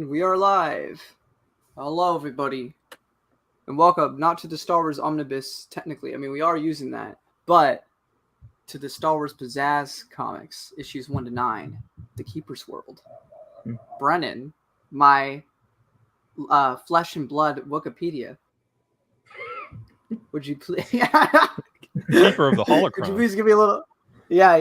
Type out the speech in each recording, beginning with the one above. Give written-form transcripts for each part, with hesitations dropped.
And we are live. Hello, everybody. And welcome, not to the Star Wars Omnibus, technically. I mean, we are using that. But to the Star Wars Pizzazz comics, issues 1 to 9, The Keeper's World. Brennan, my flesh and blood Wikipedia. Would you please... Keeper of the Holocron. Could you please give me a little... Yeah.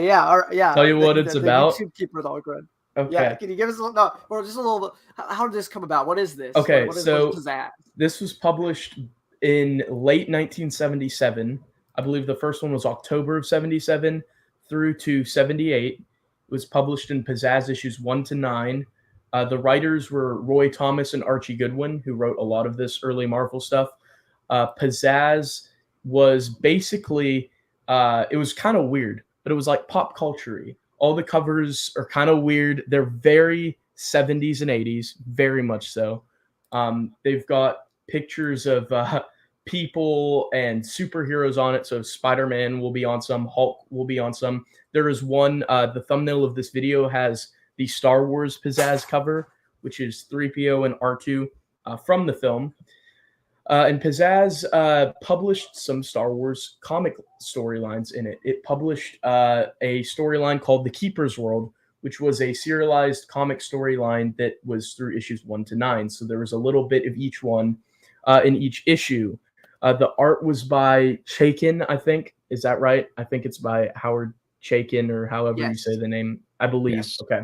Tell you what it's about. YouTube Keeper of the Holocron. Okay. Yeah, can you give us a little... No, or just a little... How did this come about? What is this? Okay, what is Pizzazz? This was published in late 1977. I believe the first one was October of 77 through to 78. It was published in Pizzazz issues 1 to 9. The writers were Roy Thomas and Archie Goodwin, who wrote a lot of this early Marvel stuff. Pizzazz was basically... it was kind of weird, but it was like pop culture-y. All the covers are kind of weird. They're very 70s and 80s, very much so. They've got pictures of people and superheroes on it. So Spider-Man will be on some, Hulk will be on some. There is one, the thumbnail of this video has the Star Wars Pizzazz cover, which is 3PO and R2 from the film. And Pizzazz published some Star Wars comic storylines in it. It published a storyline called The Keeper's World, which was a serialized comic storyline that was through issues 1 to 9. So there was a little bit of each one in each issue. The art was by Chaykin, I think. Is that right? I think it's by Howard Chaykin, or however you say the name. I believe. Yes. Okay.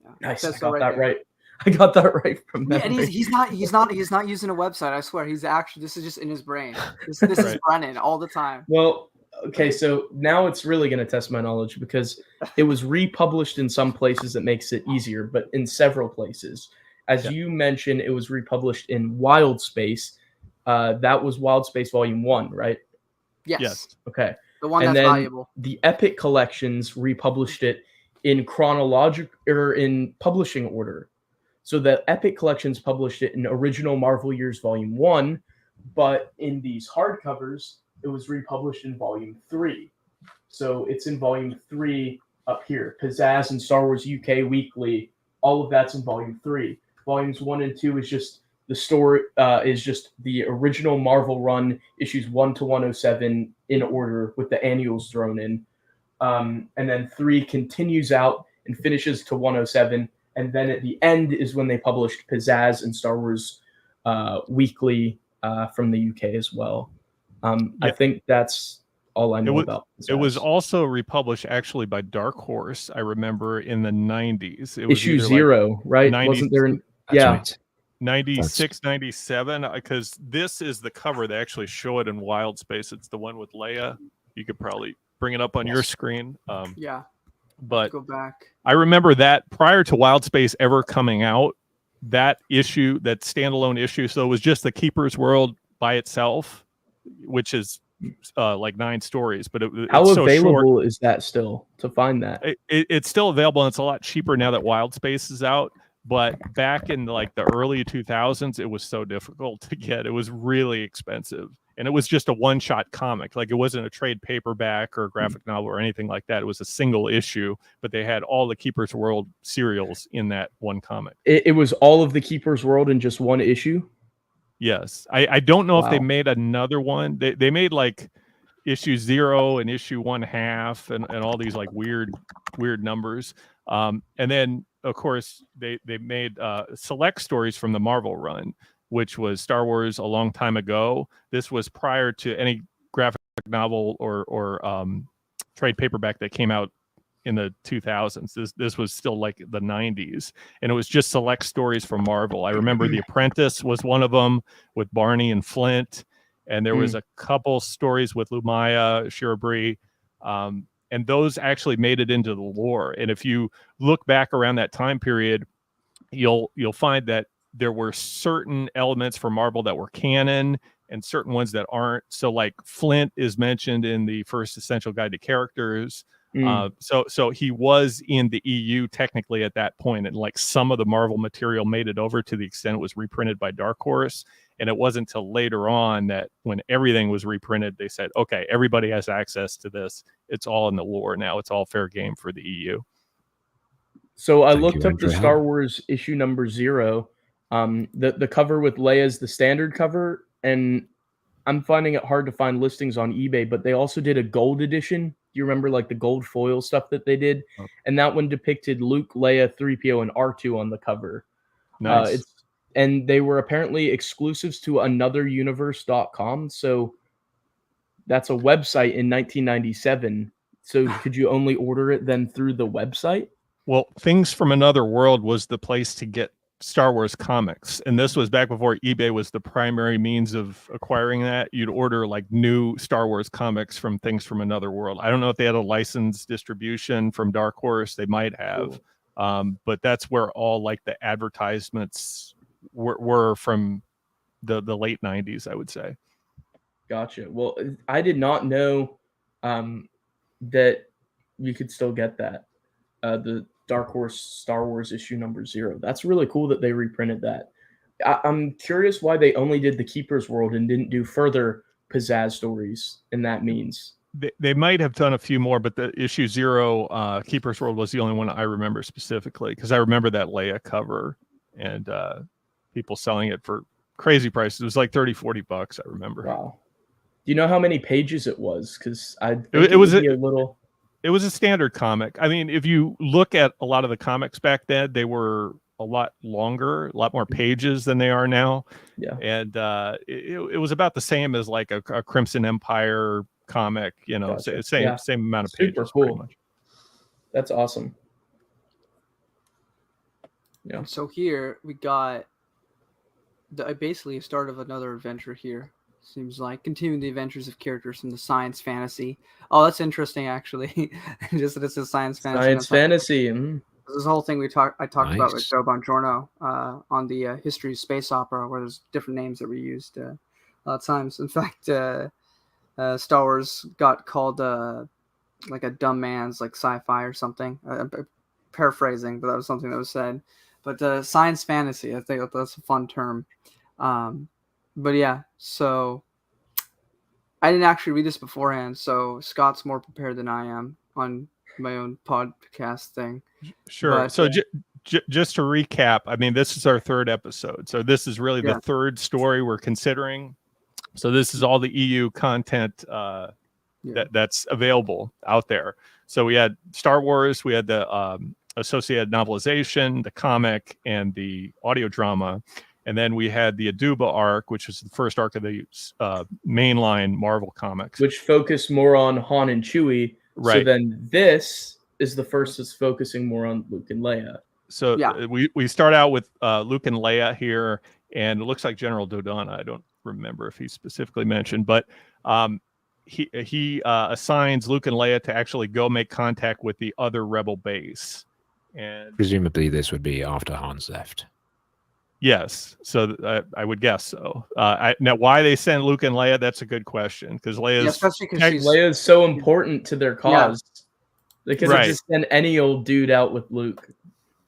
Yeah, nice. I got that right. I got that right from memory. Yeah, and he's not using a website. I swear, this is just in his brain. This right. is Brennan all the time. Well, okay, so now it's really going to test my knowledge because it was republished in some places that makes it easier, but in several places, as you mentioned, it was republished in Wild Space. That was Wild Space Volume 1, right? Yes. Okay. The one that's valuable. The Epic Collections republished it in chronological or in publishing order. So the Epic Collections published it in Original Marvel Years Volume 1, but in these hardcovers, it was republished in Volume 3. So it's in Volume 3 up here. Pizzazz and Star Wars UK Weekly, all of that's in Volume 3. Volumes 1 and 2 is just the story, is just the original Marvel run, issues 1 to 107 in order with the annuals thrown in. And then 3 continues out and finishes to 107. And then at the end is when they published Pizzazz and Star Wars Weekly from the UK as well. I think that's all I know about Pizzazz. It was also republished actually by Dark Horse, I remember, in the 90s. It was issue 0, right? 90, wasn't there? Right. 96, 97, because this is the cover. They actually show it in Wild Space. It's the one with Leia. You could probably bring it up on your screen. But go back. I remember that prior to Wild Space ever coming out, that issue, that standalone issue, so it was just the Keeper's World by itself, which is like 9 stories. But how it's available so is that still to find that? It's still available, and it's a lot cheaper now that Wild Space is out. But back in like the early 2000s, it was so difficult to get. It was really expensive. And it was just a one-shot comic. Like, it wasn't a trade paperback or a graphic novel or anything like that. It was a single issue, but they had all the Keeper's World serials in that one comic. It was all of the Keeper's World in just one issue? Yes. I don't know if they made another one. They made like issue 0 and issue 1/2 and all these like weird numbers. And then, of course, they made select stories from the Marvel run, which was Star Wars a long time ago. This was prior to any graphic novel or trade paperback that came out in the 2000s. This was still like the 90s, and it was just select stories from Marvel. I remember The Apprentice was one of them with Barney and Flint, and there was a couple stories with Lumaya, Shira Bree, and those actually made it into the lore. And if you look back around that time period, you'll find that there were certain elements for Marvel that were canon and certain ones that aren't. So like Flint is mentioned in the first Essential Guide to Characters. So he was in the EU technically at that point, and like some of the Marvel material made it over to the extent it was reprinted by Dark Horse. And it wasn't until later on that when everything was reprinted, they said, okay, everybody has access to this. It's all in the lore now. It's all fair game for the EU. So I looked up the Star Wars issue number 0. The cover with Leia is the standard cover, and I'm finding it hard to find listings on eBay, but they also did a gold edition. You remember like the gold foil stuff that they did? And that one depicted Luke, Leia, 3PO, and R2 on the cover. Nice. And they were apparently exclusives to anotheruniverse.com. So that's a website in 1997. So could you only order it then through the website? Well, Things from Another World was the place to get Star Wars comics, and this was back before eBay was the primary means of acquiring that. You'd order like new Star Wars comics from Things from Another World. I don't know if they had a licensed distribution from Dark Horse. They might have. Cool. But that's where all like the advertisements were from the late 90s, I would say. Gotcha. Well, I did not know that you could still get that. The Dark Horse Star Wars issue number 0. That's really cool that they reprinted that. I'm curious why they only did the Keeper's World and didn't do further pizzazz stories in that means. They might have done a few more, but the issue 0, Keeper's World, was the only one I remember specifically, because I remember that Leia cover and people selling it for crazy prices. It was like $30-40, I remember. Wow. Do you know how many pages it was? Because it was a little... It was a standard comic. I mean, if you look at a lot of the comics back then, they were a lot longer, a lot more pages than they are now. Yeah. And it was about the same as like a Crimson Empire comic, you know, Gotcha. same amount of pages. Super cool. Pretty much. That's awesome. Yeah. So here we got basically a start of another adventure here. Seems like continuing the adventures of characters from the science fantasy. Oh, that's interesting, actually. Just that it's a science fantasy. Science fantasy. This whole thing I talked about with Joe Bongiorno on the History of Space Opera, where there's different names that were used a lot of times. In fact, Star Wars got called like a dumb man's like sci-fi or something. Paraphrasing, but that was something that was said. But science fantasy, I think that's a fun term. But yeah, so I didn't actually read this beforehand, so Scott's more prepared than I am on my own podcast thing. Sure. But, so just to recap, I mean, this is our 3rd episode. So this is really the 3rd story we're considering. So this is all the EU content that's available out there. So we had Star Wars, we had the associated novelization, the comic, and the audio drama. And then we had the Aduba arc, which was the first arc of the mainline Marvel comics. Which focused more on Han and Chewie. Right. So then this is the first that's focusing more on Luke and Leia. So we start out with Luke and Leia here, and it looks like General Dodonna. I don't remember if he specifically mentioned, but he assigns Luke and Leia to actually go make contact with the other rebel base. And presumably this would be after Han's left. Yes, so I would guess so. Now, why they send Luke and Leia, that's a good question, because Leia is so important to their cause. They could have just sent any old dude out with Luke.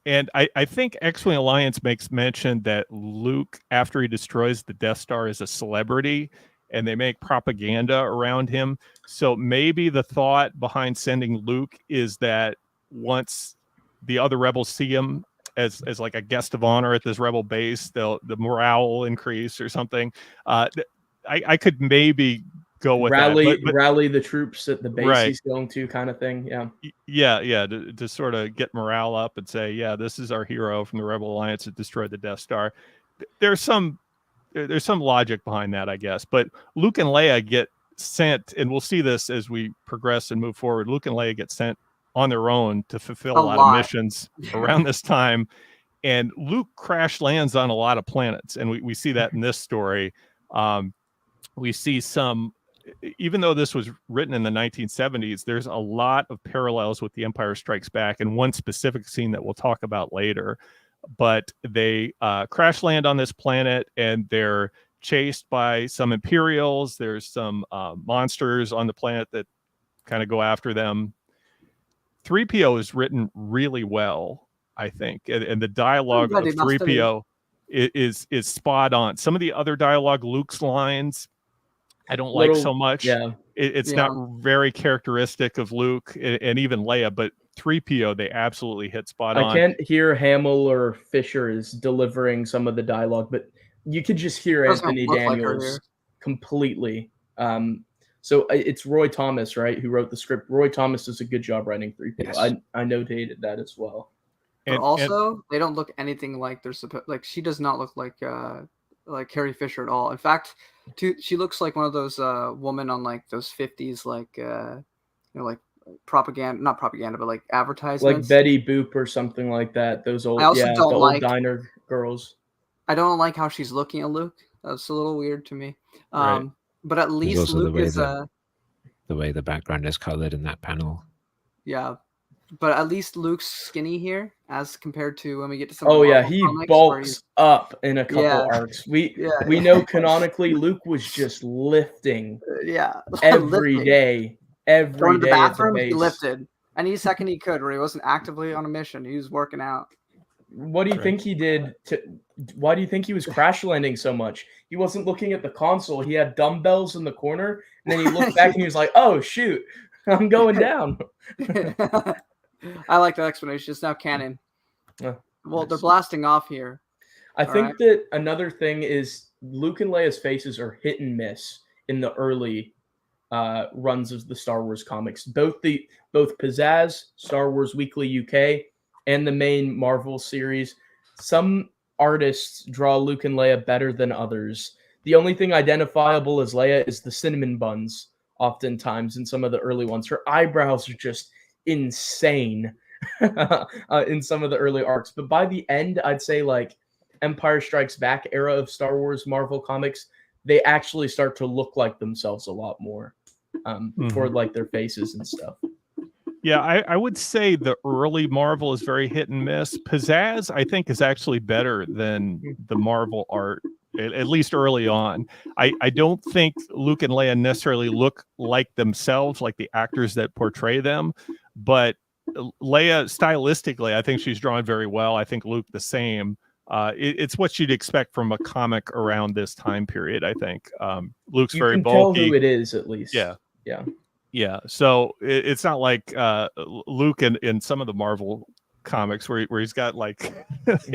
And I think X-Wing Alliance makes mention that Luke, after he destroys the Death Star, is a celebrity, and they make propaganda around him. So maybe the thought behind sending Luke is that once the other rebels see him as like a guest of honor at this rebel base, the morale will increase or something. I could maybe go with rally the troops at the base he's going to, kind of thing. Yeah. To sort of get morale up and say, yeah, this is our hero from the Rebel Alliance that destroyed the Death Star. There's some logic behind that, I guess. But Luke and Leia get sent, and we'll see this as we progress and move forward. Luke and Leia get sent on their own to fulfill a lot of missions around this time. And Luke crash lands on a lot of planets. And we see that in this story. We see some, even though this was written in the 1970s, there's a lot of parallels with The Empire Strikes Back, and one specific scene that we'll talk about later. But they crash land on this planet, and they're chased by some Imperials. There's some monsters on the planet that kind of go after them. 3PO is written really well, I think, and the dialogue of 3PO is spot on. Some of the other dialogue, Luke's lines, I don't like so much. It's not very characteristic of Luke and even Leia, but 3PO, they absolutely hit spot I on. can't hear Hamill or Fisher is delivering some of the dialogue, but you could just hear Doesn't Anthony look like her Daniels here. completely. So it's Roy Thomas, right, who wrote the script. Roy Thomas does a good job writing 3PO. Yes. I notated that as well. But also, they don't look anything like they're supposed. Like, she does not look like Carrie Fisher at all. In fact, she looks like one of those women on like those 50s, like like propaganda, not propaganda, but like advertisements, like Betty Boop or something like that. Those old, I also don't old diner girls. I don't like how she's looking at Luke. That's a little weird to me. Right. But at least also Luke is the way the background is colored in that panel. Yeah, but at least Luke's skinny here as compared to when we get to some. Oh yeah, Marvel he comics bulks up in a couple arcs. We know canonically Luke was just lifting. Every lifting. day. Every Going to day the at bathroom, the he base. lifted. Any second he could, where he wasn't actively on a mission, he was working out. What do you think he did? Why do you think he was crash landing so much? He wasn't looking at the console. He had dumbbells in the corner, and then he looked back and he was like, "Oh shoot, I'm going down." I like that explanation. It's now canon. Well, they're blasting off here. I think that another thing is Luke and Leia's faces are hit and miss in the early runs of the Star Wars comics. Both Pizzazz, Star Wars Weekly UK, and the main Marvel series. Some artists draw Luke and Leia better than others. The only thing identifiable as Leia is the cinnamon buns, oftentimes in some of the early ones. Her eyebrows are just insane in some of the early arcs. But by the end, I'd say like Empire Strikes Back era of Star Wars Marvel comics, they actually start to look like themselves a lot more for like their faces and stuff. Yeah, I would say the early Marvel is very hit and miss. Pizzazz, I think, is actually better than the Marvel art, at least early on. I don't think Luke and Leia necessarily look like themselves, like the actors that portray them. But Leia, stylistically, I think she's drawn very well. I think Luke the same. It's what you'd expect from a comic around this time period, I think. Luke's very bulky. You can tell who it is, at least. Yeah, so it's not like Luke in some of the Marvel comics where he's got like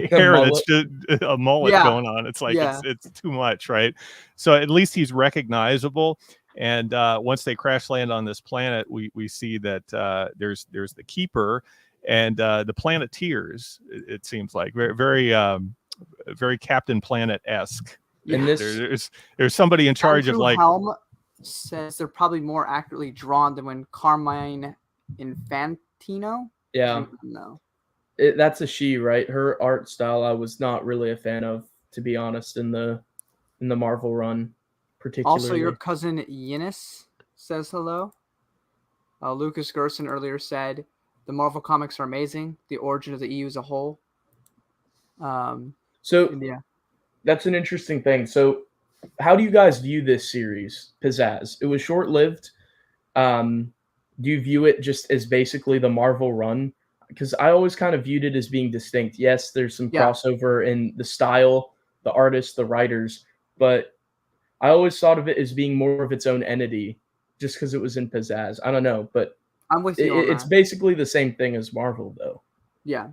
hair that's just a mullet going on. It's like it's too much, right? So at least he's recognizable. And once they crash land on this planet, we see that there's the Keeper and the Planeteers. It seems like very Captain Planet-esque. And this there's somebody in charge of like. Helm says they're probably more accurately drawn than when Carmine Infantino. No, that's a she, right? Her art style I was not really a fan of, to be honest, in the Marvel run, particularly. Also, your cousin Yinis says hello. Lucas Gerson earlier said the Marvel comics are amazing. The origin of the EU as a whole. That's an interesting thing. So, how do you guys view this series, Pizzazz? It was short-lived. Do you view it just as basically the Marvel run? Because I always kind of viewed it as being distinct. Yes, there's some crossover in the style, the artists, the writers, but I always thought of it as being more of its own entity just because it was in Pizzazz. I don't know, but I'm with you. It's basically the same thing as Marvel, though. Yeah.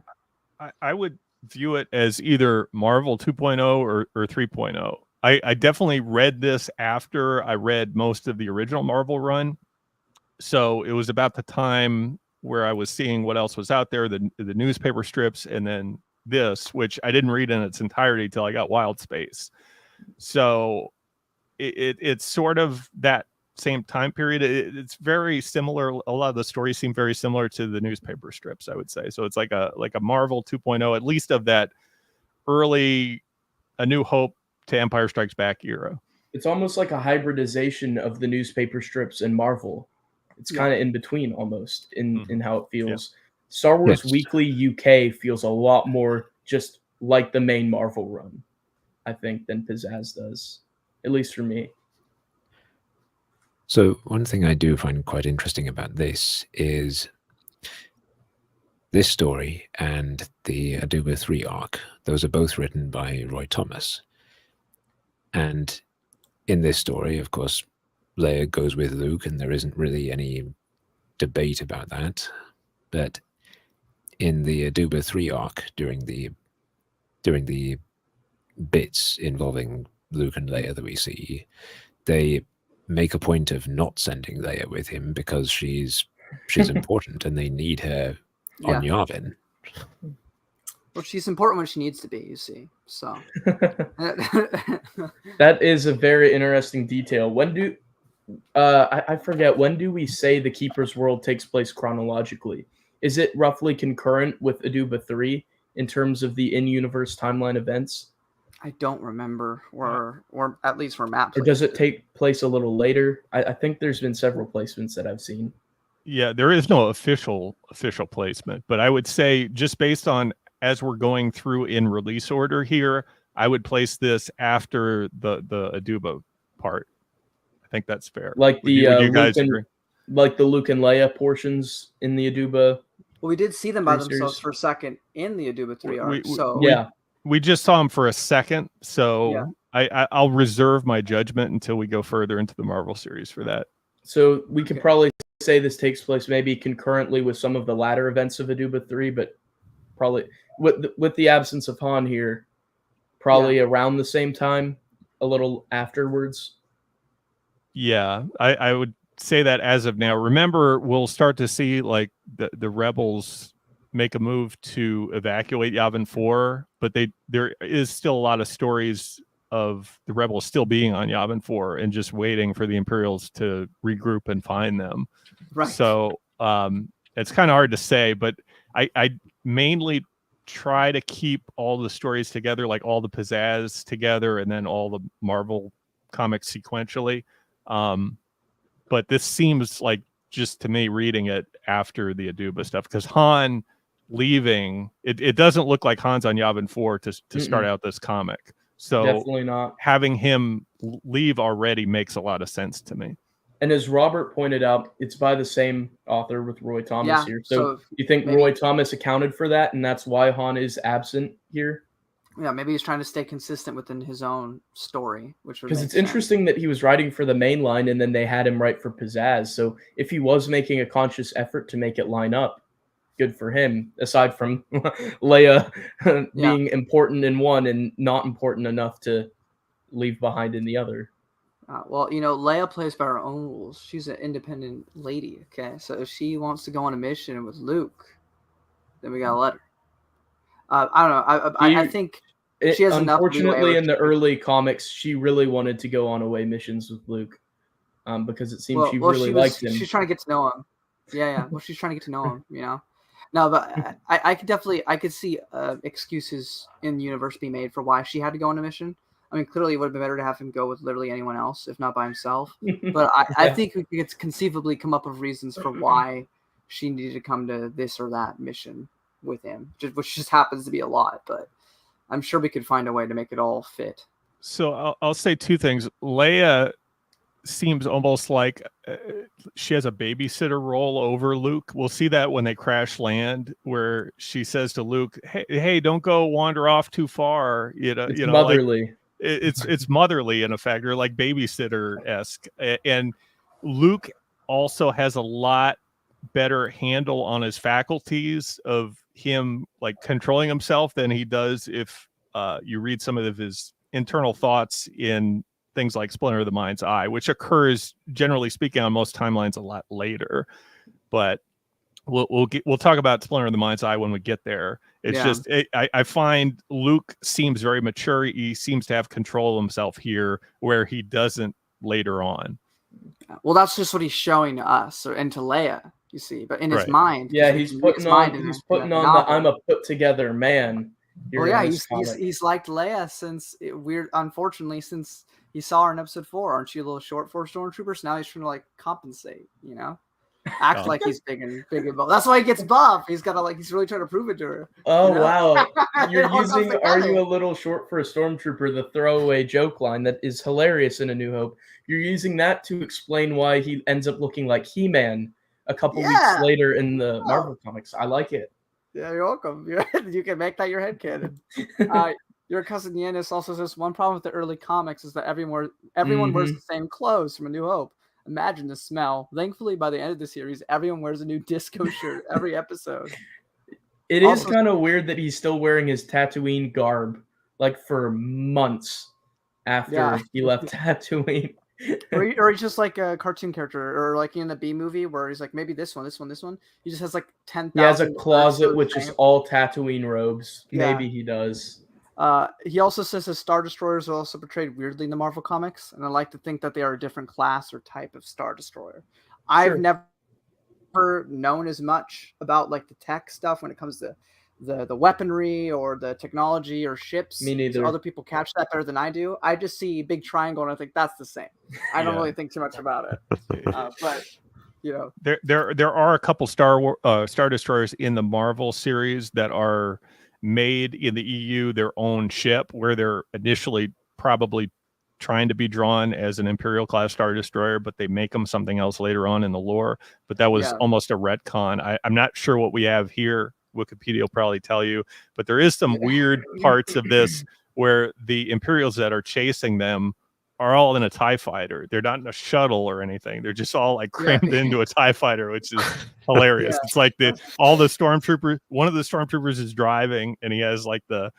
I would view it as either Marvel 2.0 or 3.0. I definitely read this after I read most of the original Marvel run. So it was about the time where I was seeing what else was out there, the newspaper strips, and then this, which I didn't read in its entirety till I got Wild Space. So it's sort of that same time period. It's very similar. A lot of the stories seem very similar to the newspaper strips, I would say. So it's like a Marvel 2.0, at least of that early A New Hope to Empire Strikes Back era. It's almost like a hybridization of the newspaper strips and Marvel. It's kind of in between almost in how it feels. Star Wars Weekly UK feels a lot more just like the main Marvel run, I think, than Pizzazz does, at least for me. So one thing I do find quite interesting about this is this story and the Aduba 3 arc. Those are both written by Roy Thomas. And in this story, of course, Leia goes with Luke, and there isn't really any debate about that. But in the Aduba 3 arc during the bits involving Luke and Leia that we see, they make a point of not sending Leia with him because she's important and they need her on Yavin. Well, she's important when she needs to be, you see. So that is a very interesting detail. When do I forget, when do we say the Keeper's World takes place chronologically? Is it roughly concurrent with Aduba 3 in terms of the in-universe timeline events? I don't remember, or at least where Matt. Or does it take place a little later? I think there's been several placements that I've seen. Yeah, there is no official placement, but I would say just based on as we're going through in release order here, I would place this after the Aduba part. I think that's fair. Like would you guys agree? Like the Luke and Leia portions in the Aduba. Well, we did see them by themselves for a second in the Aduba 3 arc. We just saw them for a second, so I'll reserve my judgment until we go further into the Marvel series for that. So we could probably say this takes place maybe concurrently with some of the latter events of Aduba 3, but probably with the absence of Han here, probably around the same time, a little afterwards. Yeah, I would say that as of now. Remember, we'll start to see like the rebels make a move to evacuate Yavin 4, but there is still a lot of stories of the rebels still being on Yavin 4 and just waiting for the Imperials to regroup and find them. Right. So it's kind of hard to say, but I mainly try to keep all the stories together, like all the Pizzazz together, and then all the Marvel comics sequentially. But this seems like, just to me, reading it after the Aduba stuff, because Han leaving, it doesn't look like Han's on Yavin 4 to start out this comic. So definitely not. Having him leave already makes a lot of sense to me. And as Robert pointed out, it's by the same author with Roy Thomas here. So you think maybe Roy Thomas accounted for that, and that's why Han is absent here? Yeah, maybe he's trying to stay consistent within his own story, which would because it's interesting that he was writing for the main line and then they had him write for Pizzazz. So if he was making a conscious effort to make it line up, good for him. Aside from Leia being important in one and not important enough to leave behind in the other. Well, Leia plays by her own rules. She's an independent lady. Okay, so if she wants to go on a mission with Luke, then we gotta let her. I don't know. I think she has enough. Unfortunately, in the early comics, she really wanted to go on away missions with Luke, because it seems she really liked him. She's trying to get to know him. Yeah. Well, she's trying to get to know him. No, but I could see excuses in the universe being made for why she had to go on a mission. I mean, clearly it would have been better to have him go with literally anyone else, if not by himself. But I think we could conceivably come up with reasons for why she needed to come to this or that mission with him, which just happens to be a lot. But I'm sure we could find a way to make it all fit. So I'll say two things. Leia seems almost like she has a babysitter role over Luke. We'll see that when they crash land, where she says to Luke, "Hey, don't go wander off too far." It's motherly. Like, it's motherly in effect, or like babysitter-esque. And Luke also has a lot better handle on his faculties of him like controlling himself than he does if you read some of his internal thoughts in things like Splinter of the Mind's Eye, which occurs, generally speaking, on most timelines a lot later. But we'll talk about Splinter of the Mind's Eye when we get there. It's just I find Luke seems very mature. He seems to have control of himself here, where he doesn't later on. Well, that's just what he's showing to us and to Leia, you see. But in his mind, he's putting on the I'm a put together man. Well, yeah, he's liked Leia since unfortunately, since he saw her in episode 4. Aren't you a little short for a stormtrooper? So now he's trying to like compensate, act like he's big and buff. That's why he gets buff. He's got to he's really trying to prove it to her. Oh wow, you're using "Are you a little short for a stormtrooper?" the throwaway joke line that is hilarious in A New Hope. You're using that to explain why he ends up looking like He-Man a couple weeks later in the Marvel comics. I like it. Yeah, you're welcome. You can make that your headcanon. Your cousin Yanis also says one problem with the early comics is that everyone wears the same clothes from A New Hope. Imagine the smell. Thankfully, by the end of the series, everyone wears a new disco shirt every episode. It is kind of weird that he's still wearing his Tatooine garb, like for months after he left Tatooine. or he's just like a cartoon character, or like in a B movie where he's like maybe this one. He just has like 10,000. He has a closet which is all Tatooine robes. Yeah. Maybe he does. He also says his Star Destroyers are also portrayed weirdly in the Marvel comics, and I like to think that they are a different class or type of Star Destroyer. I've never known as much about like the tech stuff when it comes to the weaponry or the technology or ships. Me neither. So other people catch that better than I do. I just see a big triangle and I think that's the same. I don't really think too much about it. But you know, there are a couple Star Destroyers in the Marvel series that are made in the EU their own ship, where they're initially probably trying to be drawn as an Imperial class Star Destroyer, but they make them something else later on in the lore. But that was almost a retcon. I'm not sure what we have here. Wikipedia will probably tell you, but there is some weird parts of this where the Imperials that are chasing them are all in a TIE fighter. They're not in a shuttle or anything. They're just all like crammed into a TIE fighter, which is hilarious. It's like all the stormtroopers, one of the stormtroopers is driving and he has like the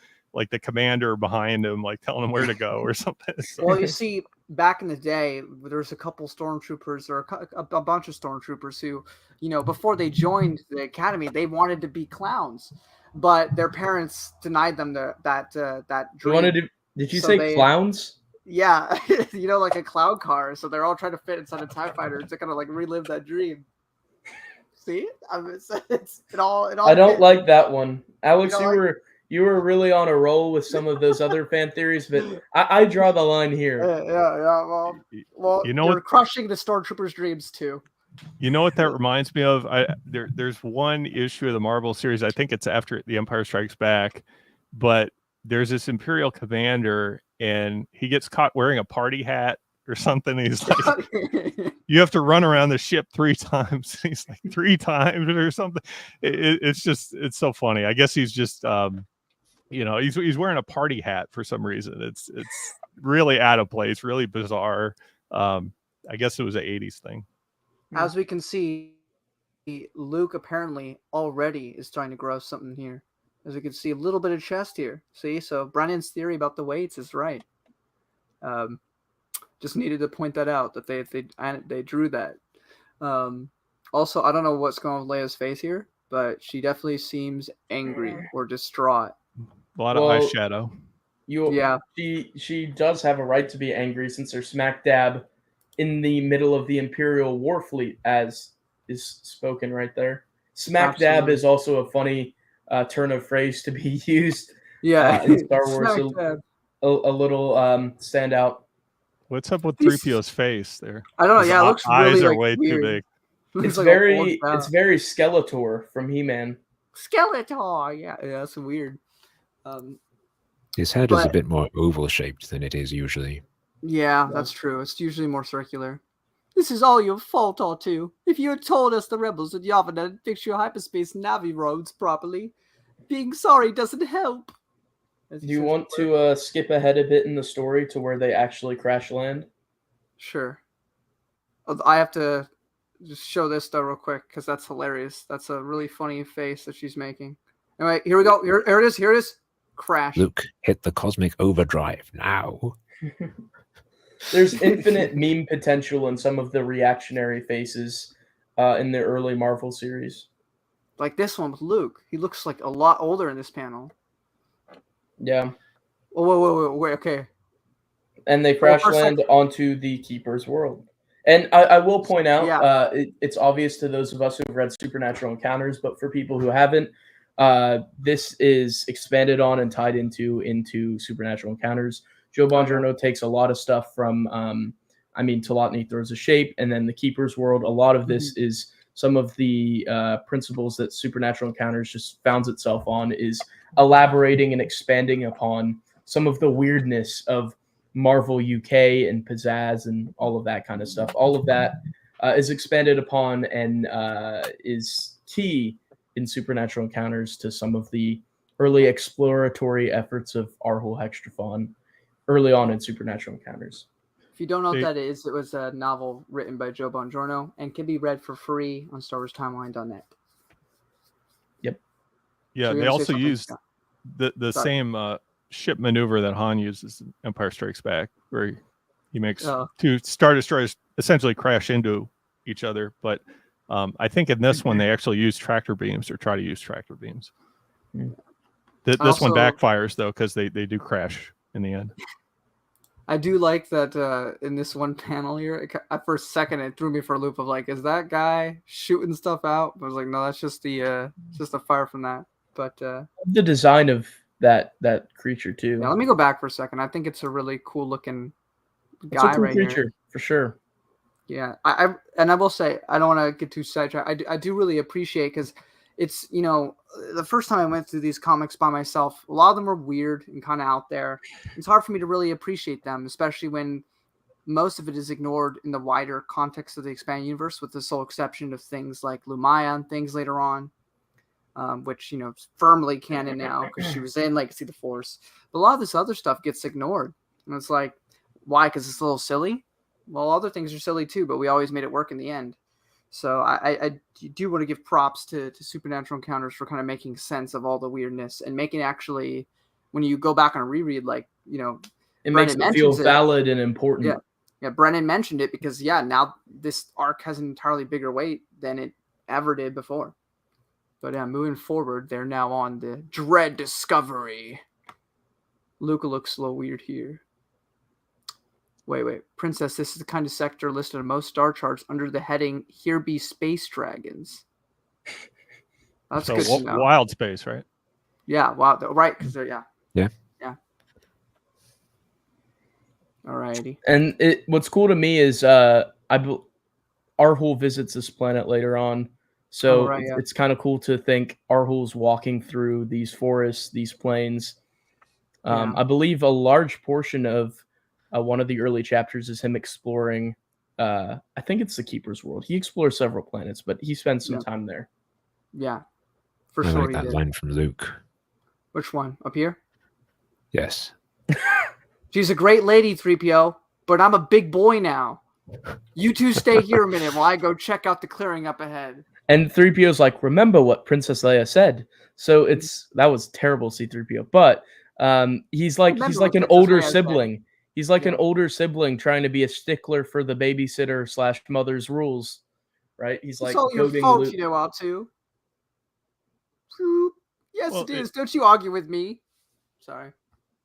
commander behind him, like telling him where to go or something. So. Well, you see, back in the day, there was a couple stormtroopers or a bunch of stormtroopers who, you know, before they joined the academy, they wanted to be clowns, but their parents denied them that dream. Did you say clowns? Yeah, you know, like a clown car. So they're all trying to fit inside a TIE fighter to kind of like relive that dream. See, I mean, it all. I don't like that one, Alex. You were really on a roll with some of those other fan theories, but I draw the line here. Yeah. Well, you know, you're crushing the stormtroopers' dreams too. You know what that reminds me of? There's one issue of the Marvel series. I think it's after The Empire Strikes Back, but there's this Imperial commander, and he gets caught wearing a party hat or something. He's like, you have to run around the ship 3 times. He's like 3 times or something. It's so funny. I guess he's just. You know, he's wearing a party hat for some reason. It's really out of place, really bizarre. I guess it was an 80s thing. As we can see, Luke apparently already is trying to grow something here. As we can see, a little bit of chest here. See, so Brennan's theory about the weights is right. Just needed to point that out, that they drew that. Also, I don't know what's going on with Leia's face here, but she definitely seems angry or distraught. A lot of eyeshadow. She does have a right to be angry since they're smack dab in the middle of the Imperial war fleet, as is spoken right there. Smack dab is also a funny turn of phrase to be used. In Star Wars, a little standout. What's up with 3PO's face there? I don't know. Yeah, it looks eyes really are way weird. too big. It's very Skeletor from He-Man. Skeletor, yeah, that's weird. His head is a bit more oval shaped than it is usually. Yeah, that's true. It's usually more circular. This is all your fault, R2. If you had told us the rebels at Yavin had fixed your hyperspace Navi roads properly, being sorry doesn't help. Do you want to skip ahead a bit in the story to where they actually crash land? Sure. I have to just show this though real quick because that's hilarious. That's a really funny face that she's making. Anyway, here we go. Here it is. Here it is. Crash. Luke, hit the cosmic overdrive now. There's infinite meme potential in some of the reactionary faces in the early Marvel series. Like this one with Luke. He looks like a lot older in this panel. Yeah. Oh, wait, okay. And they crash land onto the Keeper's world. And I will point out, it's obvious to those of us who have read Supernatural Encounters, but for people who haven't, this is expanded on and tied into Supernatural Encounters. Joe Bongiorno takes a lot of stuff from, Talatni throws a shape, and then the Keeper's world. A lot of this is some of the principles that Supernatural Encounters just founds itself on, is elaborating and expanding upon some of the weirdness of Marvel UK and Pizzazz and all of that kind of stuff. All of that is expanded upon and is key in Supernatural Encounters to some of the early exploratory efforts of Arhul Hextrafon early on in Supernatural Encounters. If you don't know what that is, it was a novel written by Joe Bongiorno and can be read for free on StarWarsTimeline.net. Yep. Yeah, So they you're gonna say also something? used the Sorry. same ship maneuver that Han uses in Empire Strikes Back, where he makes two Star Destroyers essentially crash into each other. But I think in this one they actually use tractor beams, or try to use tractor beams. This one backfires though, because they do crash in the end. I do like that in this one panel here. For a second, it threw me for a loop of like, is that guy shooting stuff out? I was like, no, that's just the fire from that. But the design of that creature too. Yeah, let me go back for a second. I think it's a really cool looking guy. It's a cool right creature here. for sure. Yeah, I will say, I don't want to get too sidetracked. I do really appreciate, because it's, the first time I went through these comics by myself, a lot of them were weird and kind of out there. It's hard for me to really appreciate them, especially when most of it is ignored in the wider context of the expanded universe, with the sole exception of things like Lumaya and things later on, which, is firmly canon now because she was in Legacy of the Force. But a lot of this other stuff gets ignored. And it's like, why? Because it's a little silly? Well, other things are silly too, but we always made it work in the end. So I do want to give props to Supernatural Encounters for kind of making sense of all the weirdness and making actually, when you go back on a reread, like, it makes it feel valid and important. Yeah, Brennan mentioned it because, now this arc has an entirely bigger weight than it ever did before. But moving forward, they're now on the Dread Discovery. Luca looks a little weird here. Wait. Princess, this is the kind of sector listed on most star charts under the heading, Here Be Space Dragons. That's so good to know. Wild space, right? Yeah, wild. Right, because they're, Yeah. Alrighty. And what's cool to me is Arhul visits this planet later on. So it's kind of cool to think Arhul's walking through these forests, these plains. I believe a large portion of one of the early chapters is him exploring. I think it's the Keeper's World. He explores several planets, but he spends some time there. Yeah, for I sure. like that line from Luke. Which one? Up here? Yes. She's a great lady, 3PO, but I'm a big boy now. You two stay here a minute while I go check out the clearing up ahead. And 3PO's like, remember what Princess Leia said. So that was terrible, C-3PO. But he's like an older sibling. He's like an older sibling trying to be a stickler for the babysitter / mother's rules, right? He's like, it's all your fault, you know, Altu. Yes, it is. Don't you argue with me. Sorry.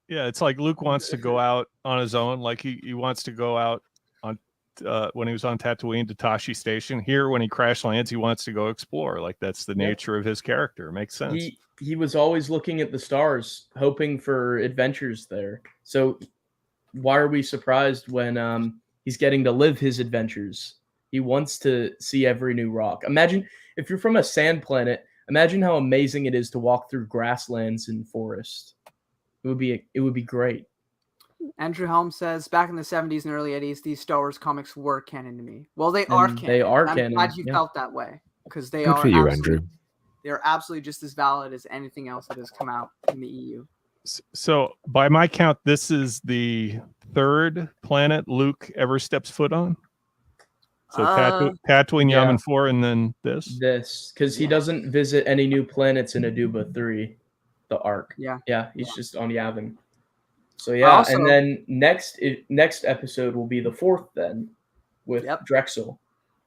Yeah, it's like Luke wants to go out on his own. Like he wants to go out on when he was on Tatooine to Tashi Station. Here, when he crash lands, he wants to go explore. Like that's the nature of his character. It makes sense. He was always looking at the stars, hoping for adventures there. So why are we surprised when he's getting to live his adventures? He wants to see every new rock. Imagine if you're from a sand planet. Imagine how amazing it is to walk through grasslands and forests. It would be great. Andrew Helm says, back in the 70s and early 80s, these Star Wars comics were canon to me. Well, they are canon. They are canon. I'm glad you felt that way, because they Good are for you, Andrew. They are absolutely just as valid as anything else that has come out in the EU. So, by my count, this is the third planet Luke ever steps foot on. So Tatooine, Yavin 4, and then this. Because he doesn't visit any new planets in Aduba 3, the arc. Yeah, he's just on Yavin. So and then next episode will be the fourth then, with Drexel,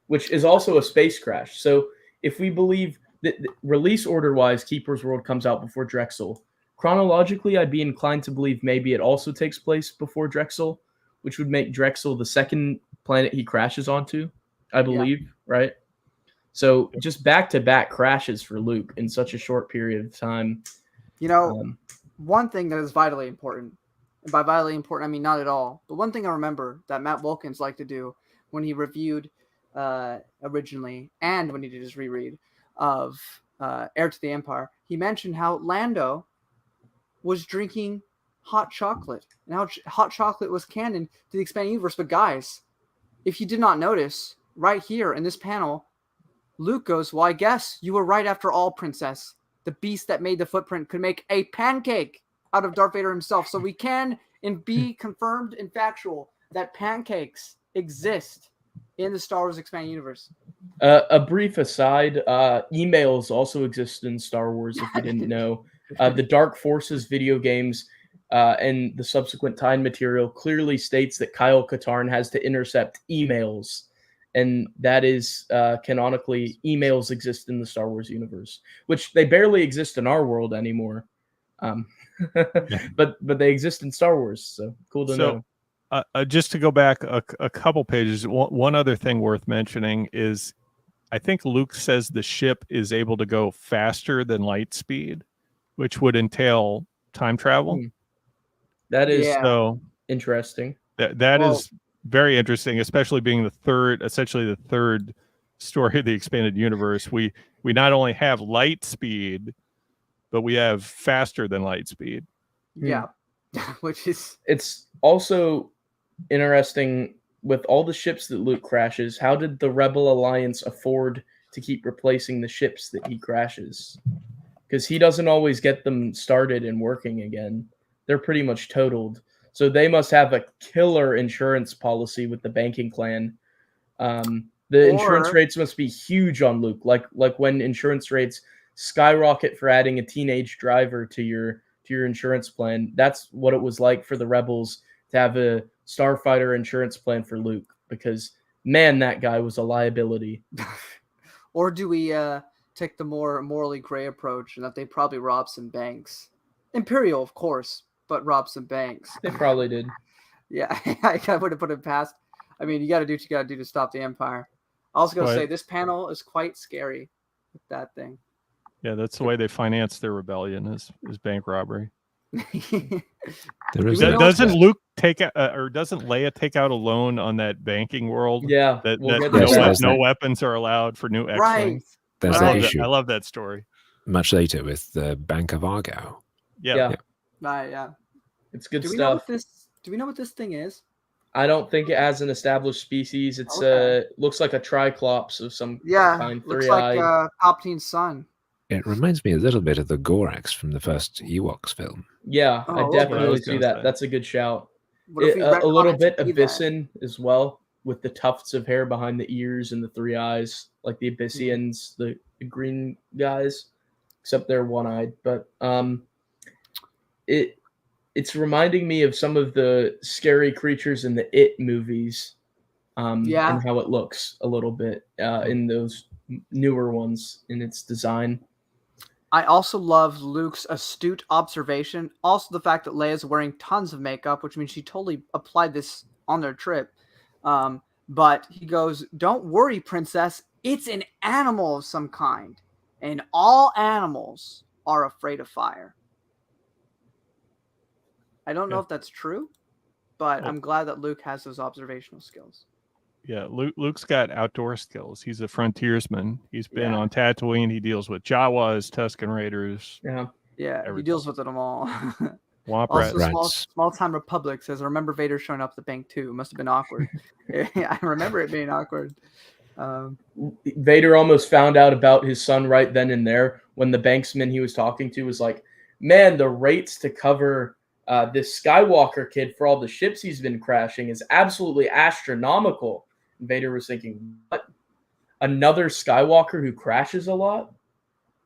which is also a space crash. So if we believe that release order wise, Keeper's World comes out before Drexel, chronologically, I'd be inclined to believe maybe it also takes place before Drexel, which would make Drexel the second planet he crashes onto, I believe, right? So just back-to-back crashes for Luke in such a short period of time. You know, one thing that is vitally important, and by vitally important, I mean not at all, but one thing I remember that Matt Wilkins liked to do when he reviewed originally and when he did his reread of Heir to the Empire, he mentioned how Lando was drinking hot chocolate and how hot chocolate was canon to the expanded universe. But guys, if you did not notice, right here in this panel, Luke goes, well, I guess you were right after all, Princess. The beast that made the footprint could make a pancake out of Darth Vader himself. So we can and be confirmed and factual that pancakes exist in the Star Wars expanded universe. A brief aside, emails also exist in Star Wars, if you didn't know. The Dark Forces video games and the subsequent Time material clearly states that Kyle Katarn has to intercept emails. And that is canonically, emails exist in the Star Wars universe, which they barely exist in our world anymore. But they exist in Star Wars, so cool to know. Just to go back a couple pages, one other thing worth mentioning is I think Luke says the ship is able to go faster than light speed, which would entail time travel. That is so interesting. That is very interesting, especially being essentially the third story of the expanded universe. We not only have light speed, but we have faster than light speed. Yeah. Which is... It's also interesting with all the ships that Luke crashes. How did the Rebel Alliance afford to keep replacing the ships that he crashes? Because he doesn't always get them started and working again. They're pretty much totaled. So they must have a killer insurance policy with the banking clan. Insurance rates must be huge on Luke. Like when insurance rates skyrocket for adding a teenage driver to your insurance plan. That's what it was like for the Rebels to have a starfighter insurance plan for Luke, because man, that guy was a liability. Or do we take the more morally gray approach and that they probably robbed some banks? Imperial, of course, but robbed some banks. They probably did. Yeah, I would have put it past. I mean, you got to do what you got to do to stop the Empire. I was going to say this panel is quite scary with that thing. Yeah, that's the way they finance their rebellion is bank robbery. Doesn't Luke take or doesn't Leia take out a loan on that banking world? Yeah, that no weapons are allowed for new X-wings. Right. There's that issue. I love that story. Much later with the Bank of Argyle. Yeah. Right. Yeah. It's good stuff. Do we know what this thing is? I don't think it has an established species. It's looks like a triclops of some kind. Looks like Palpatine's son. It reminds me a little bit of the Gorax from the first Ewoks film. Yeah, I definitely see that. That's a good shout. A little bit Abyssin as well, with the tufts of hair behind the ears and the three eyes, like the Abyssians, the green guys, except they're one-eyed. But it's reminding me of some of the scary creatures in the It movies, and how it looks a little bit in those newer ones in its design. I also love Luke's astute observation. Also, the fact that Leia's wearing tons of makeup, which means she totally applied this on their trip. But he goes, "Don't worry, princess. It's an animal of some kind, and all animals are afraid of fire." I don't know if that's true, but I'm glad that Luke has those observational skills. Yeah, Luke's got outdoor skills. He's a frontiersman. He's been on Tatooine. He deals with Jawas, Tusken Raiders. Yeah, everything. He deals with them all. Womp also, small time Republic says, "I remember Vader showing up at the bank too. It must have been awkward." I remember it being awkward. Vader almost found out about his son right then and there when the banksman he was talking to was like, "Man, the rates to cover this Skywalker kid for all the ships he's been crashing is absolutely astronomical." And Vader was thinking, "What? Another Skywalker who crashes a lot?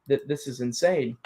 This is insane."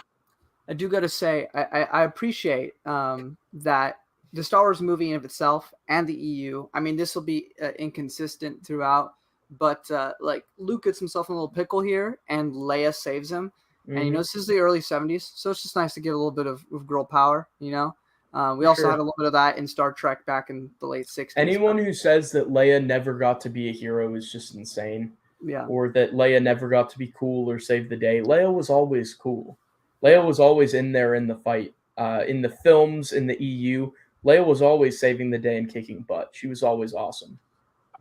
I do got to say, I appreciate that the Star Wars movie in of itself and the EU, I mean, this will be inconsistent throughout, but like Luke gets himself in a little pickle here and Leia saves him. Mm-hmm. And, this is the early 70s, so it's just nice to get a little bit of girl power, We also had a little bit of that in Star Trek back in the late 60s. Anyone who says that Leia never got to be a hero is just insane. Yeah. Or that Leia never got to be cool or save the day. Leia was always cool. Leia was always in there in the fight. In the films, in the EU, Leia was always saving the day and kicking butt. She was always awesome.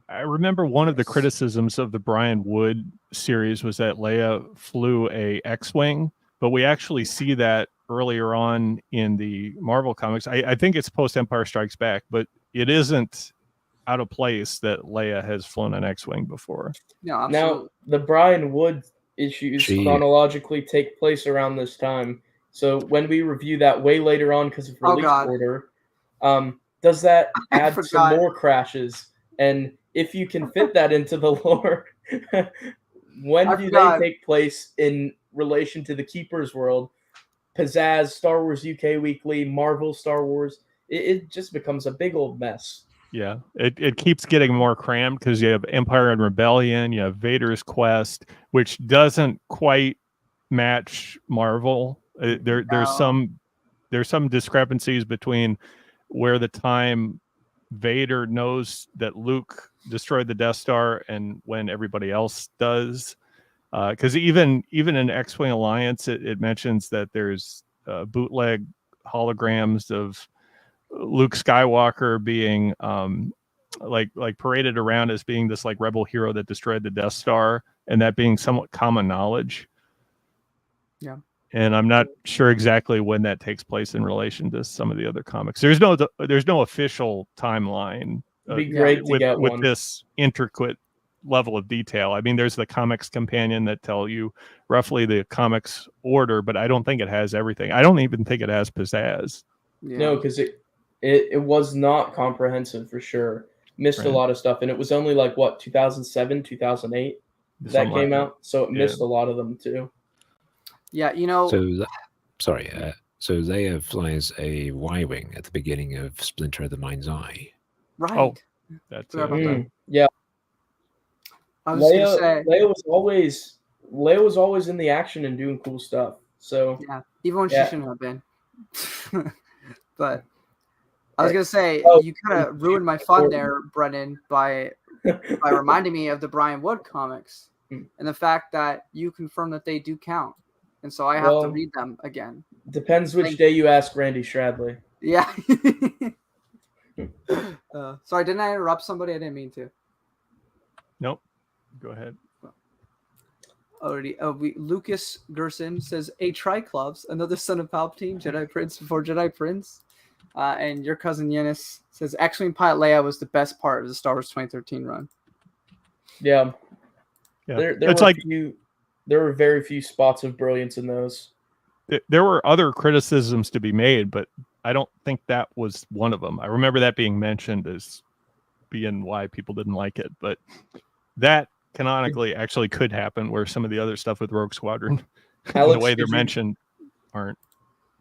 I remember one of the criticisms of the Brian Wood series was that Leia flew a X-Wing, but we actually see that earlier on in the Marvel comics. I think it's post-Empire Strikes Back, but it isn't out of place that Leia has flown an X-Wing before. No, absolutely. Now, the Brian Wood issues chronologically take place around this time. So when we review that way later on because of release order, does that add some more crashes? And if you can fit that into the lore, when do they take place in relation to the Keeper's world? Pizzazz, Star Wars UK Weekly, Marvel, Star Wars. It just becomes a big old mess. Yeah, it keeps getting more crammed because you have Empire and Rebellion, you have Vader's Quest, which doesn't quite match Marvel. There's some discrepancies between where the time Vader knows that Luke destroyed the Death Star and when everybody else does. Because even in X-Wing Alliance, it mentions that there's bootleg holograms of Luke Skywalker being like paraded around as being this like rebel hero that destroyed the Death Star, and that being somewhat common knowledge. Yeah. And I'm not sure exactly when that takes place in relation to some of the other comics. There's no official timeline. It'd be great to get with one. This intricate level of detail. I mean, there's the comics companion that tell you roughly the comics order, but I don't think it has everything. I don't even think it has pizzazz. Yeah. No, because it was not comprehensive for sure. Missed a lot of stuff, and it was only like 2007, 2008 that came out, so it missed a lot of them too. Yeah, So Leia flies a Y-wing at the beginning of Splinter of the Mind's Eye. Right. Oh, that's yeah. I was gonna say Leia was always in the action and doing cool stuff. So yeah, even when she shouldn't have been. But I was gonna say you kind of ruined my fun there, Brennan, by reminding me of the Brian Wood comics and the fact that you confirm that they do count, and so I have to read them again. Depends which day you ask Randy Stradley. Yeah. Sorry, didn't I interrupt somebody? I didn't mean to. Nope. Go ahead. Already, Lucas Gerson says a Triclops, another son of Palpatine, Jedi Prince before Jedi Prince, and your cousin Yenis says X-Wing Pilot Leia was the best part of the Star Wars 2013 run. Yeah. There were very few spots of brilliance in those. There were other criticisms to be made, but I don't think that was one of them. I remember that being mentioned as being why people didn't like it, but that canonically actually could happen where some of the other stuff with Rogue Squadron, Alex, the way they're mentioned, aren't.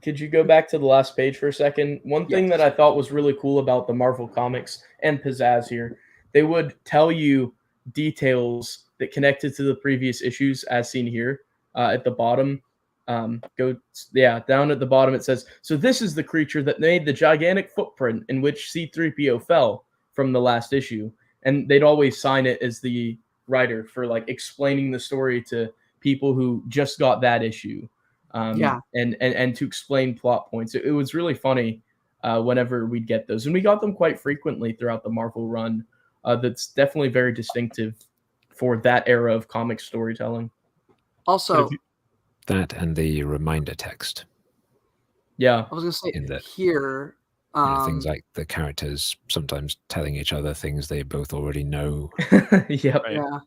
Could you go back to the last page for a second? One thing that I thought was really cool about the Marvel comics and Pizzazz here, they would tell you details that connected to the previous issues as seen here at the bottom. Down at the bottom it says, so this is the creature that made the gigantic footprint in which C-3PO fell from the last issue. And they'd always sign it as the writer for like explaining the story to people who just got that issue. And to explain plot points. It was really funny whenever we'd get those. And we got them quite frequently throughout the Marvel run. That's definitely very distinctive for that era of comic storytelling. Also, that and the reminder text. Yeah. I was going to say in here. Things like the characters sometimes telling each other things they both already know. Yep. Right. Yeah.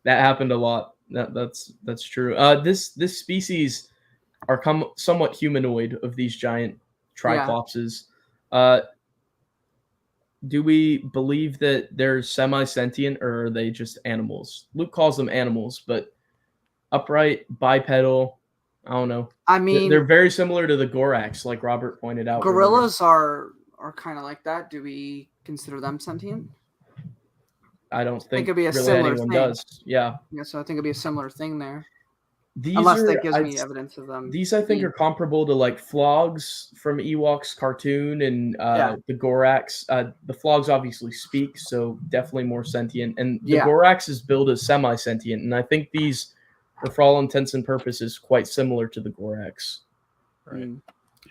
That happened a lot. That's true. This species are somewhat humanoid of these giant triclopses. Do we believe that they're semi-sentient or are they just animals? Luke calls them animals, but upright, bipedal, I don't know. I mean, they're very similar to the Gorax, like Robert pointed out. Gorillas are kind of like that. Do we consider them sentient? I don't think it'd be a really similar anyone thing. does. Yeah. Yeah, so I think it'd be a similar thing there. Unless that gives me evidence of them. These I think are comparable to like Flogs from Ewoks cartoon and the Gorax. The Flogs obviously speak, so definitely more sentient. And the Gorax is billed as semi-sentient, and I think these are, for all intents and purposes, quite similar to the Gorax. Right.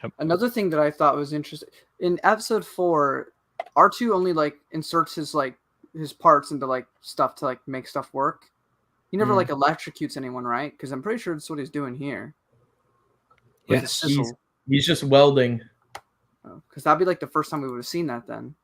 Yep. Another thing that I thought was interesting in episode 4, R2 only like inserts his parts into like stuff to like make stuff work. He never like electrocutes anyone, right? Because I'm pretty sure that's what he's doing here. Yes, he's just welding. Because that'd be like the first time we would have seen that then.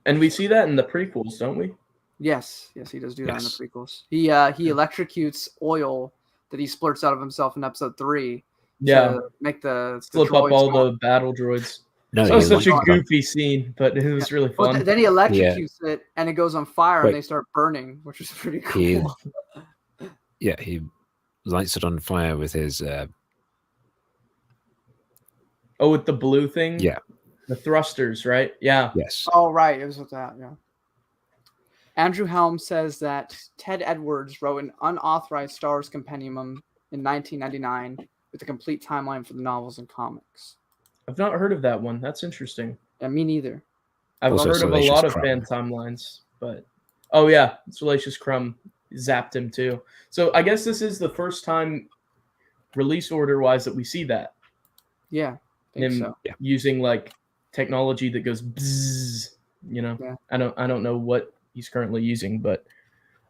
And we see that in the prequels, don't we? Yes, he does do that in the prequels. He electrocutes oil that he splurts out of himself in episode 3. Yeah, to make the flip up all the battle droids. That was such a goofy scene, but it was really fun. Well, then he electrocutes it, and it goes on fire, and they start burning, which is pretty cool. He lights it on fire with his... with the blue thing? Yeah. The thrusters, right? Yeah. Yes. Oh, right. It was with that, yeah. Andrew Helm says that Ted Edwards wrote an unauthorized Star Wars compendium in 1999 with a complete timeline for the novels and comics. I've not heard of that one. That's interesting. Yeah, me neither. I've heard of a lot of fan timelines, but... Oh, yeah. Salacious Crumb zapped him, too. So I guess this is the first time, release order-wise, that we see that. Yeah. Him using like technology that goes bzzz, you know. Yeah. I don't know what he's currently using, but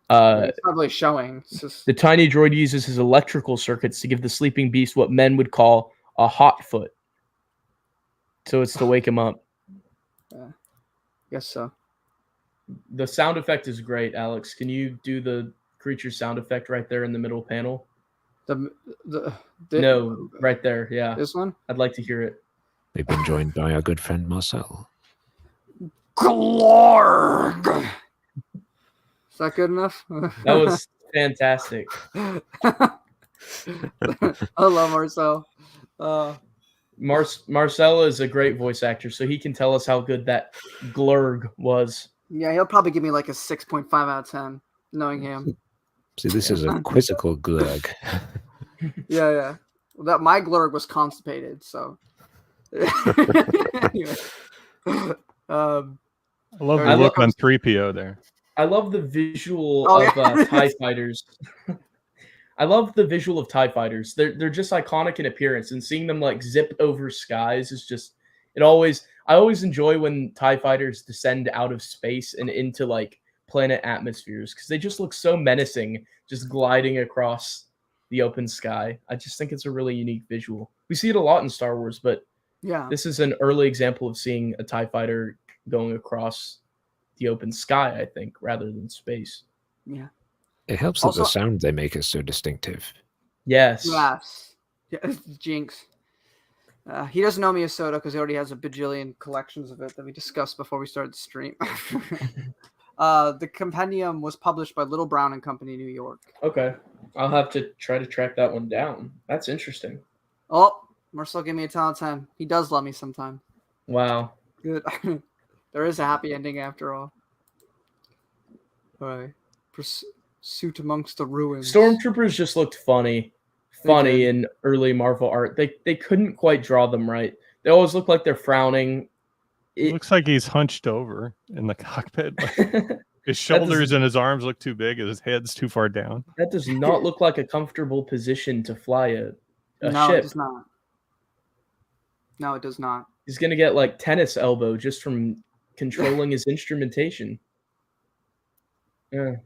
it's probably showing. The tiny droid uses his electrical circuits to give the sleeping beast what men would call a hot foot. So it's to wake him up. Yeah. Guess so. The sound effect is great, Alex. Can you do the creature sound effect right there in the middle panel? No, right there. Yeah. This one? I'd like to hear it. They've been joined by our good friend Marcel. Glorg! Is that good enough? That was fantastic. I love Marcel. Marcel is a great voice actor, so he can tell us how good that glurg was. Yeah, he'll probably give me like a 6.5 out of 10, knowing him. See, this is a quizzical glurg. Yeah. Well, my glurg was constipated, so. Anyway. I love the look on 3PO there. I love the visual of TIE fighters. I love the visual of TIE fighters. They're just iconic in appearance, and seeing them like zip over skies is just I always enjoy when TIE fighters descend out of space and into like planet atmospheres, because they just look so menacing, just gliding across the open sky. I just think it's a really unique visual. We see it a lot in Star Wars, but this is an early example of seeing a TIE fighter going across the open sky, I think, rather than space. Yeah. It helps that the sound they make is so distinctive. Yes. Yeah, Jinx. He doesn't know Minnesota because he already has a bajillion collections of it that we discussed before we started the stream. The compendium was published by Little Brown and Company, New York. Okay. I'll have to try to track that one down. That's interesting. Oh, Marcel gave me a 10 out of 10. He does love me sometimes. Wow. Good. There is a happy ending after all. All right. Pursuit amongst the ruins. Stormtroopers just looked funny in early Marvel art. They couldn't quite draw them right. They always look like they're frowning. It looks like he's hunched over in the cockpit. His shoulders and his arms look too big. His head's too far down. That does not look like a comfortable position to fly a no, ship. It does not. No, it does not. He's going to get like tennis elbow just from controlling his instrumentation. Yeah.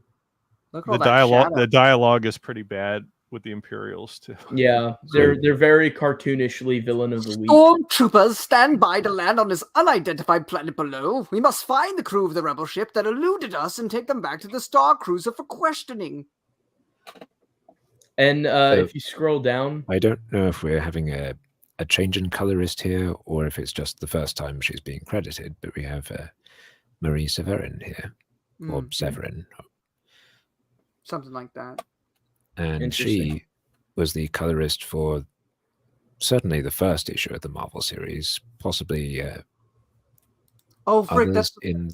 Look at all The dialogue is pretty bad with the Imperials too. Yeah, they're very cartoonishly villain of the week. Stormtroopers stand by to land on this unidentified planet below. We must find the crew of the rebel ship that eluded us and take them back to the Star Cruiser for questioning. And if you scroll down, I don't know if we're having a change in colorist here or if it's just the first time she's being credited, but we have Marie Severin here, or Severin. Something like that. And she was the colorist for certainly the first issue of the Marvel series, possibly frick, in...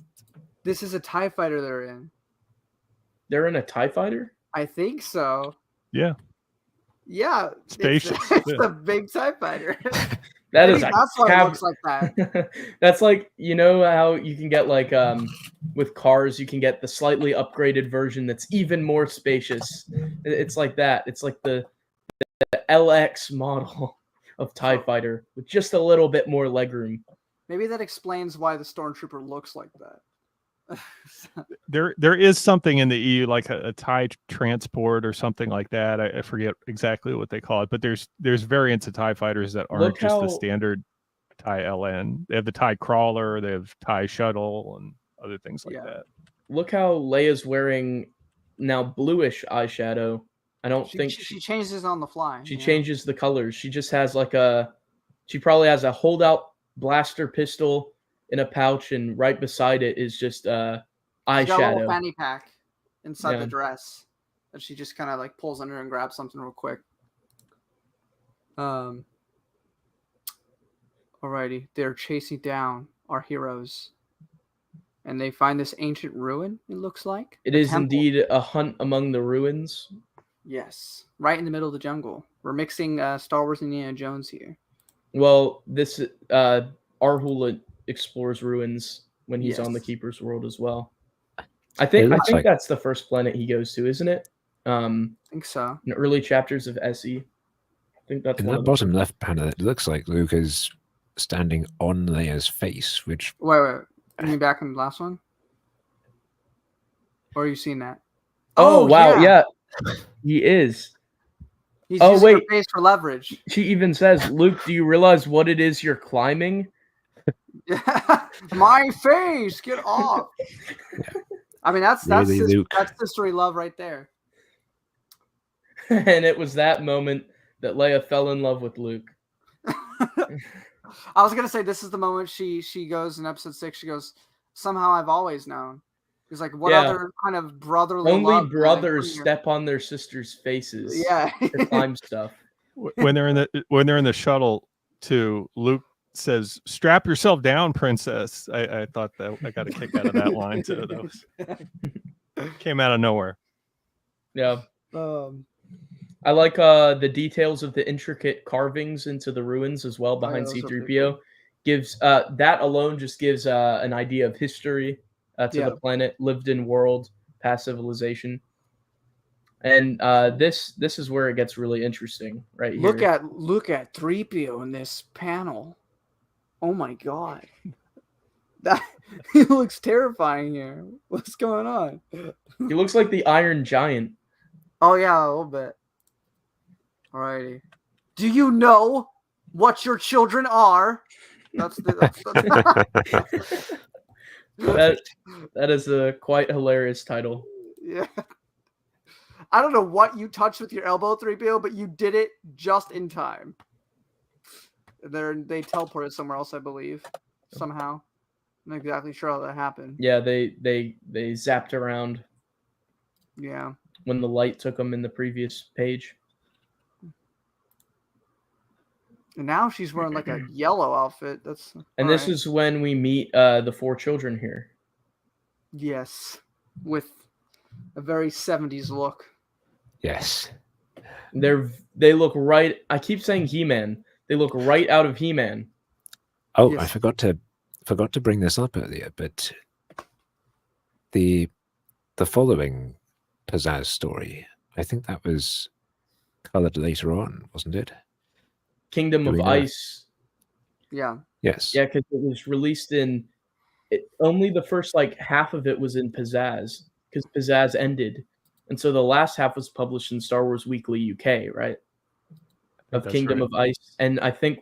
This is a TIE fighter they're in. They're in a TIE fighter? I think so. Yeah. Yeah. Spacious. It's a big TIE fighter. That's why it looks like that. That's like, you know how you can get like with cars, you can get the slightly upgraded version that's even more spacious. It's like that. It's like the LX model of TIE fighter with just a little bit more legroom. Maybe that explains why the Stormtrooper looks like that. There is something in the EU like a TIE transport or something like that. I forget exactly what they call it, but there's variants of TIE fighters that aren't just the standard TIE LN. They have the TIE crawler, they have TIE shuttle, and other things like that. Look how Leia's wearing now bluish eyeshadow. I don't think she changes on the fly. She changes the colors. She just has like she probably has a holdout blaster pistol in a pouch, and right beside it is just She's got a little eyeshadow. fanny pack inside Yeah. the dress that she just kind of like pulls under and grabs something real quick. Alrighty, they're chasing down our heroes, and they find this ancient ruin. It looks like It a is temple. indeed a hunt among the ruins. Yes, right in the middle of the jungle. We're mixing Star Wars and Indiana Jones here. Well, this Arhul explores ruins when he's on the Yes. Keeper's World as well. I think looks like- that's the first planet he goes to, isn't it? I think so. In early chapters of SE. I think that's In one that of the bottom left panel, it looks like Luke is standing on Leia's face, which Wait. You mean back in the last one? Or are you seeing that? Oh, wow, yeah. He is. He's Oh, using her wait. face for leverage. She even says, Luke, do you realize what it is you're climbing? My face, get off. I mean, that's Really, Luke? that's sisterly love right there. And it was that moment that Leia fell in love with Luke. I was gonna say this is the moment she goes in episode 6. She goes, somehow I've always known. He's like, what Yeah. other kind of brotherly Only love can I brothers bring here? step on their sisters' faces Yeah. to climb stuff. When they're in the shuttle, to Luke says, "Strap yourself down, princess." I thought that I got a kick out of that line too. That came out of nowhere. Yeah. Um, I like the details of the intricate carvings into the ruins as well behind those are pretty C-3PO. Gives that alone just gives an idea of history to Yeah. the planet, lived in world, past civilization. And this is where it gets really interesting, right here. look at 3PO in this panel. Oh my god. That he looks terrifying here. What's going on? He looks like the Iron Giant. Oh yeah, a little bit. Alrighty. Do you know what your children are? That's That is a quite hilarious title. yeah. I don't know what you touched with your elbow, 3PO, but you did it just in time. They teleported somewhere else, I believe, somehow. I'm not exactly sure how that happened. Yeah, they zapped around Yeah. when the light took them in the previous page. And now she's wearing like a yellow outfit. That's And this is when we meet the 4 children here. yes, with a very 70s look. yes. They look right. I keep saying He-Man. They look right out of He-Man. Oh, Yes. I forgot to bring this up earlier, but the following Pizzazz story, I think that was colored later on, wasn't it? Kingdom Do of we know? Ice. Yes. Yeah, because it was released only the first like half of it was in Pizzazz because Pizzazz ended, and so the last half was published in Star Wars Weekly UK, right? Of That's Kingdom right. of Ice, and I think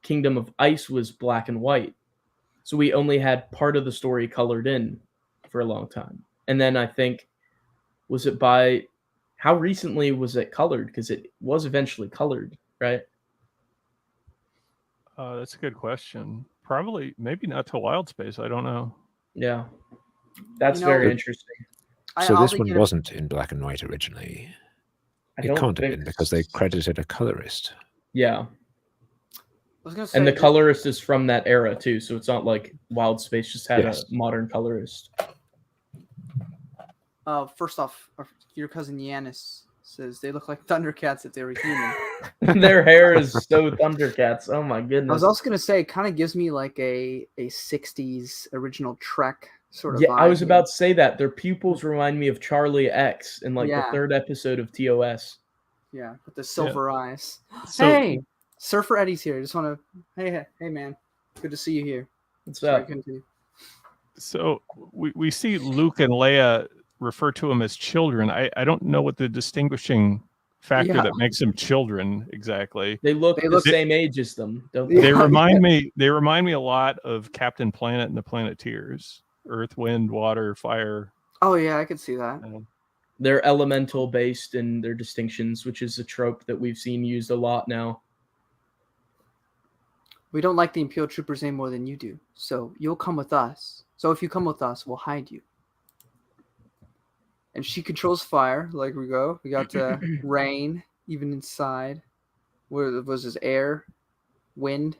Kingdom of Ice was black and white, so we only had part of the story colored in for a long time, and then I think how recently was it colored? Because it was eventually colored, right? That's a good question. Probably, maybe not to Wild Space. I don't know. Yeah, that's You know- very interesting. So I'll this be one getting- wasn't in black and white originally. I It don't can't have think been because they credited a colorist. Yeah. I was gonna say, And the colorist is from that era too, so it's not like Wild Space just had Yes. a modern colorist. first off, your cousin Yanis says they look like Thundercats if they were human. Their hair is so Thundercats. Oh my I goodness. was also gonna say, it kind of gives me like a 60s original Trek sort of. Yeah, I vibe was here. about to say that. Their pupils remind me of Charlie X in like Yeah. the 3rd episode of TOS. Yeah, with the silver eyes. So Hey, Surfer Eddie's here. Just want to, hey, man, good to see you here. What's Sorry, up? continue. so we see Luke and Leia refer to them as children. I don't know what the distinguishing factor Yeah. that makes them children exactly. They look They the look- same age as them, don't Yeah. they? They remind me a lot of Captain Planet and the Planeteers. Earth, wind, water, fire. Oh yeah, I could see that. They're elemental based in their distinctions, which is a trope that we've seen used a lot now. We don't like the Imperial Troopers any more than you do, so you'll come with us. So if you come with us, we'll hide you. And she controls fire. Like we go. We got rain, even inside. Where was this air, wind?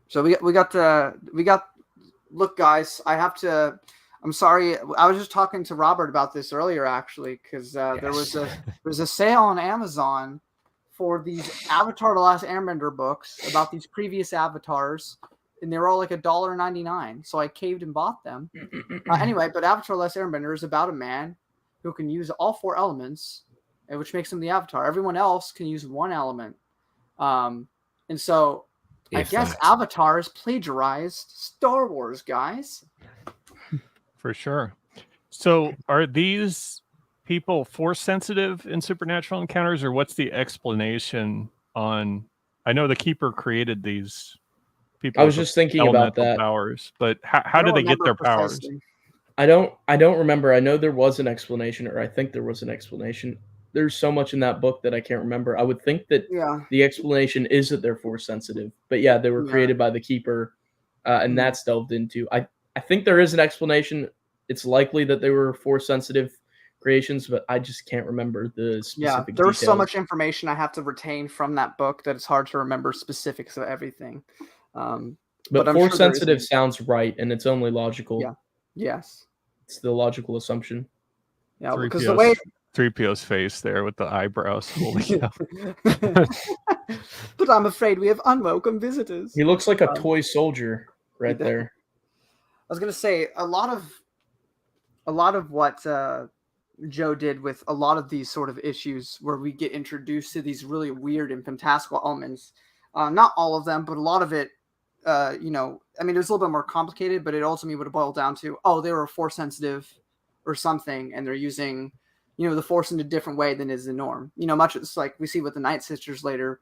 So we got. Look, guys, I'm sorry. I was just talking to Robert about this earlier, actually, because there was a sale on Amazon for these Avatar: The Last Airbender books about these previous avatars, and they were all like $1.99. So I caved and bought them. Anyway, but Avatar: The Last Airbender is about a man who can use all 4 elements, which makes him the Avatar. Everyone else can use 1 element, and so I guess Avatar has plagiarized Star Wars, guys. For sure. So are these people force sensitive in supernatural encounters, or what's the explanation on? I know the Keeper created these people. I was just thinking about that. Powers, but how do they get their powers? I don't remember. I know there was an explanation, or I think there was an explanation. There's so much in that book that I can't remember. I would think that the explanation is that they're force sensitive, but yeah, they were created by the Keeper, and that's delved into. I think there is an explanation. It's likely that they were force sensitive creations, but I just can't remember the specific there's details. so much information I have to retain from that book that it's hard to remember specifics of everything. But force sensitive sounds right, and it's only logical. Yeah. Yes. It's the logical assumption. Yeah, because the way 3PO's face there with the eyebrows holding up. But I'm afraid we have unwelcome visitors. He looks like a toy soldier right there. I was gonna say a lot of what Joe did with a lot of these sort of issues where we get introduced to these really weird and fantastical elements. Not all of them, but a lot of it. I mean, it was a little bit more complicated, but it ultimately would have boiled down to, they were force sensitive or something, and they're using, the force in a different way than is the norm. Much it's like we see with the Night Sisters later,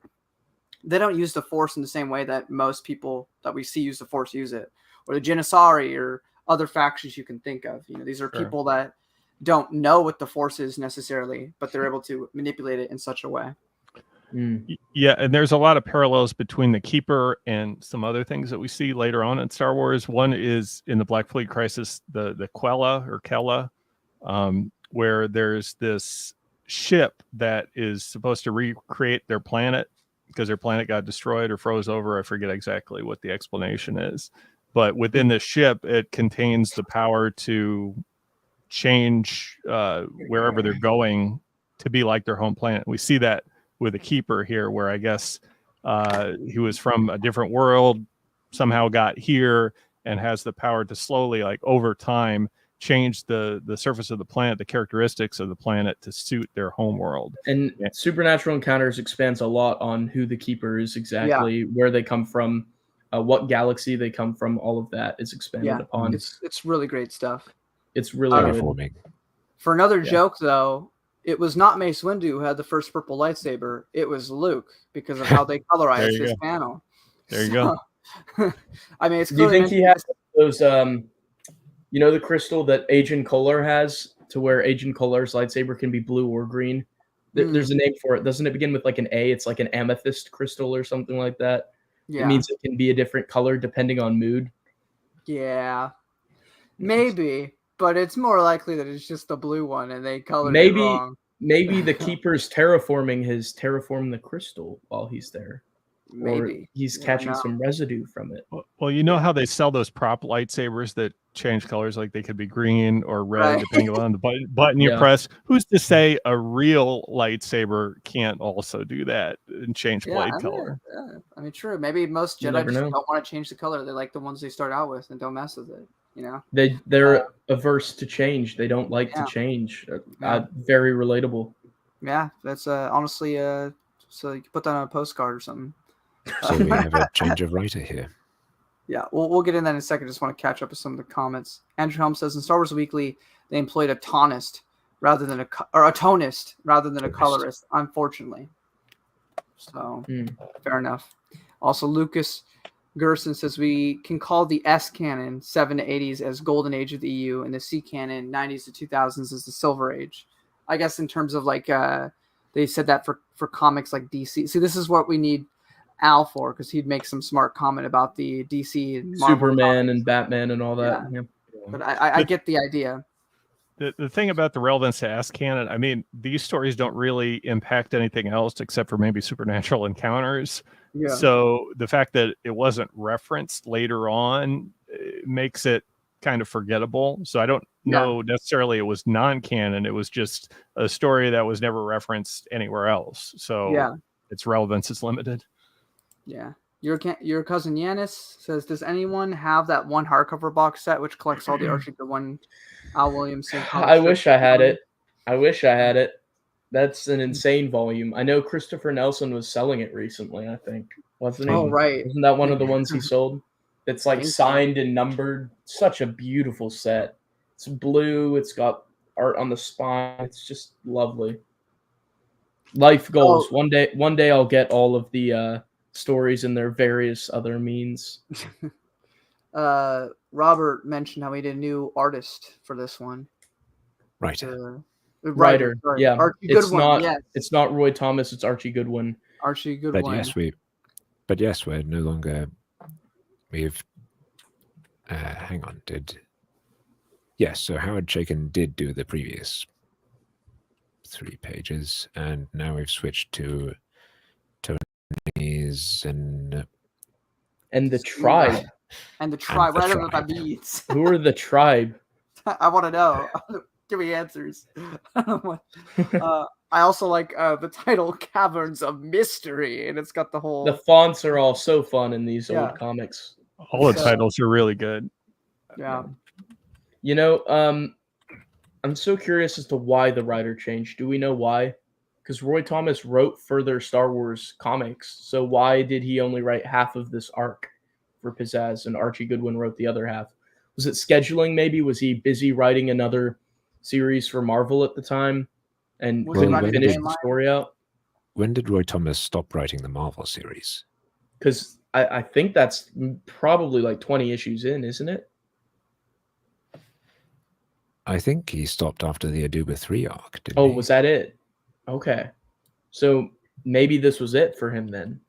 they don't use the force in the same way that most people that we see use the force use it, or the Janissari or other factions you can think of. These are people that don't know what the force is necessarily, but they're able to manipulate it in such a way. Yeah, and there's a lot of parallels between the Keeper and some other things that we see later on in Star Wars. One is in the Black Fleet Crisis, the Quella or Kella, where there's this ship that is supposed to recreate their planet because their planet got destroyed or froze over. I forget exactly what the explanation is. But within the ship, it contains the power to change wherever they're going to be like their home planet. We see that with a Keeper here, where I guess he was from a different world, somehow got here, and has the power to slowly, like over time, change the surface of the planet, the characteristics of the planet to suit their home world. And Supernatural Encounters expands a lot on who the Keeper is exactly, where they come from, what galaxy they come from. All of that is expanded upon. It's really great stuff. It's really good. For another joke, though, it was not Mace Windu who had the first purple lightsaber. It was Luke, because of how they colorized his panel. There you go. I mean, it's. Do you think he has those? The crystal that Agent Kohler has, to where Agent Kohler's lightsaber can be blue or green. There's a name for it. Doesn't it begin with like an A? It's like an amethyst crystal or something like that. Yeah. It means it can be a different color depending on mood. Yeah, maybe. But it's more likely that it's just the blue one and they colored it wrong. Maybe the Keeper's terraforming the crystal while he's there. Maybe. Or he's catching some residue from it. Well, how they sell those prop lightsabers that change colors, like they could be green or red, depending on the button you press. Who's to say a real lightsaber can't also do that and change blade color? Yeah. I mean, true. Maybe most Jedi just don't want to change the color. They like the ones they start out with and don't mess with it. They're averse to change. They don't like to change. Very relatable. Yeah, that's honestly so you can put that on a postcard or something. So we have a change of writer here. Yeah, we'll get in that in a second. Just want to catch up with some of the comments. Andrew Helm says in Star Wars Weekly they employed a tonist rather than a tonist rather than a colorist, unfortunately. So fair enough. Also, Lucas Gerson says we can call the S canon 7 to 80s as golden age of the EU, and the C canon 90s to 2000s as the silver age. I guess in terms of like they said that for comics like DC. See, this is what we need. Al for, because he'd make some smart comment about the DC and Marvel Superman comics. and Batman and all that. Yeah. But I get the idea. The thing about the relevance to Ask Canon, I mean, these stories don't really impact anything else except for maybe supernatural encounters. Yeah. So the fact that it wasn't referenced later on makes it kind of forgettable. So I don't know necessarily it was non-canon. It was just a story that was never referenced anywhere else. So its relevance is limited. Yeah. Your cousin Yanis says, does anyone have that one hardcover box set which collects all the Archie Goodwin, Al Williamson comics? I wish I had it. I wish I had it. That's an insane volume. I know Christopher Nelson was selling it recently, I think. Wasn't he? Oh, right. Isn't that one of the ones he sold? It's like signed and numbered. Such a beautiful set. It's blue. It's got art on the spine. It's just lovely. Life goals. Oh. One day I'll get all of the stories and their various other means. Robert mentioned how he did a new artist for this one. Writer. Writer. Sorry. Yeah. Archie It's Goodwin, not. yes. It's not Roy Thomas. It's Archie Goodwin. Archie Goodwin. But yes, we're no longer. We've. Hang on. Yes. So Howard Chaykin did do the previous 3 pages, and now we've switched to Tony's and the tribe. And the tribe. What are that means? Who are the tribe? I want to know. Give me answers. I also like the title Caverns of Mystery, and it's got the whole. The fonts are all so fun in these old comics. All the titles are really good. Yeah. You know, I'm so curious as to why the writer changed. Do we know why? Because Roy Thomas wrote further Star Wars comics, so why did he only write half of this arc for Pizzazz and Archie Goodwin wrote the other half? Was it scheduling maybe? Was he busy writing another series for Marvel at the time and couldn't finish the story out? When did Roy Thomas stop writing the Marvel series? Because I think that's probably like 20 issues in, isn't it? I think he stopped after the Aduba 3 arc. Oh, was that it? Okay. So maybe this was it for him then.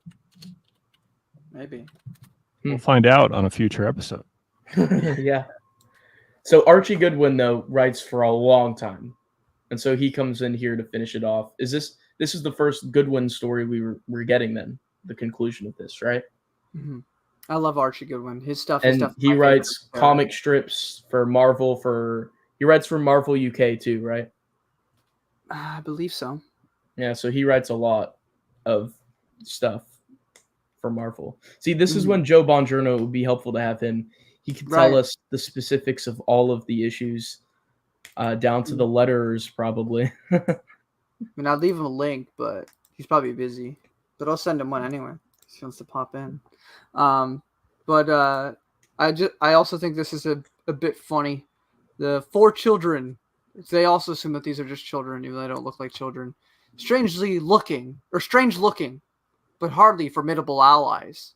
Maybe. We'll find out on a future episode. Yeah. So Archie Goodwin, though, writes for a long time. And so he comes in here to finish it off. This is the first Goodwin story we're getting then, the conclusion of this, right? Mm-hmm. I love Archie Goodwin. His stuff and is definitely he writes comic strips for Marvel he writes for Marvel UK too, right? I believe so. Yeah, so he writes a lot of stuff for Marvel. See, this is when Joe Bongiorno would be helpful to have him. He could tell us the specifics of all of the issues, down to the letters, probably. I mean, I'll leave him a link, but he's probably busy. But I'll send him one anyway. If he wants to pop in. I also think this is a bit funny. The 4 children, they also assume that these are just children, even though they don't look like children. Strange looking, but hardly formidable allies.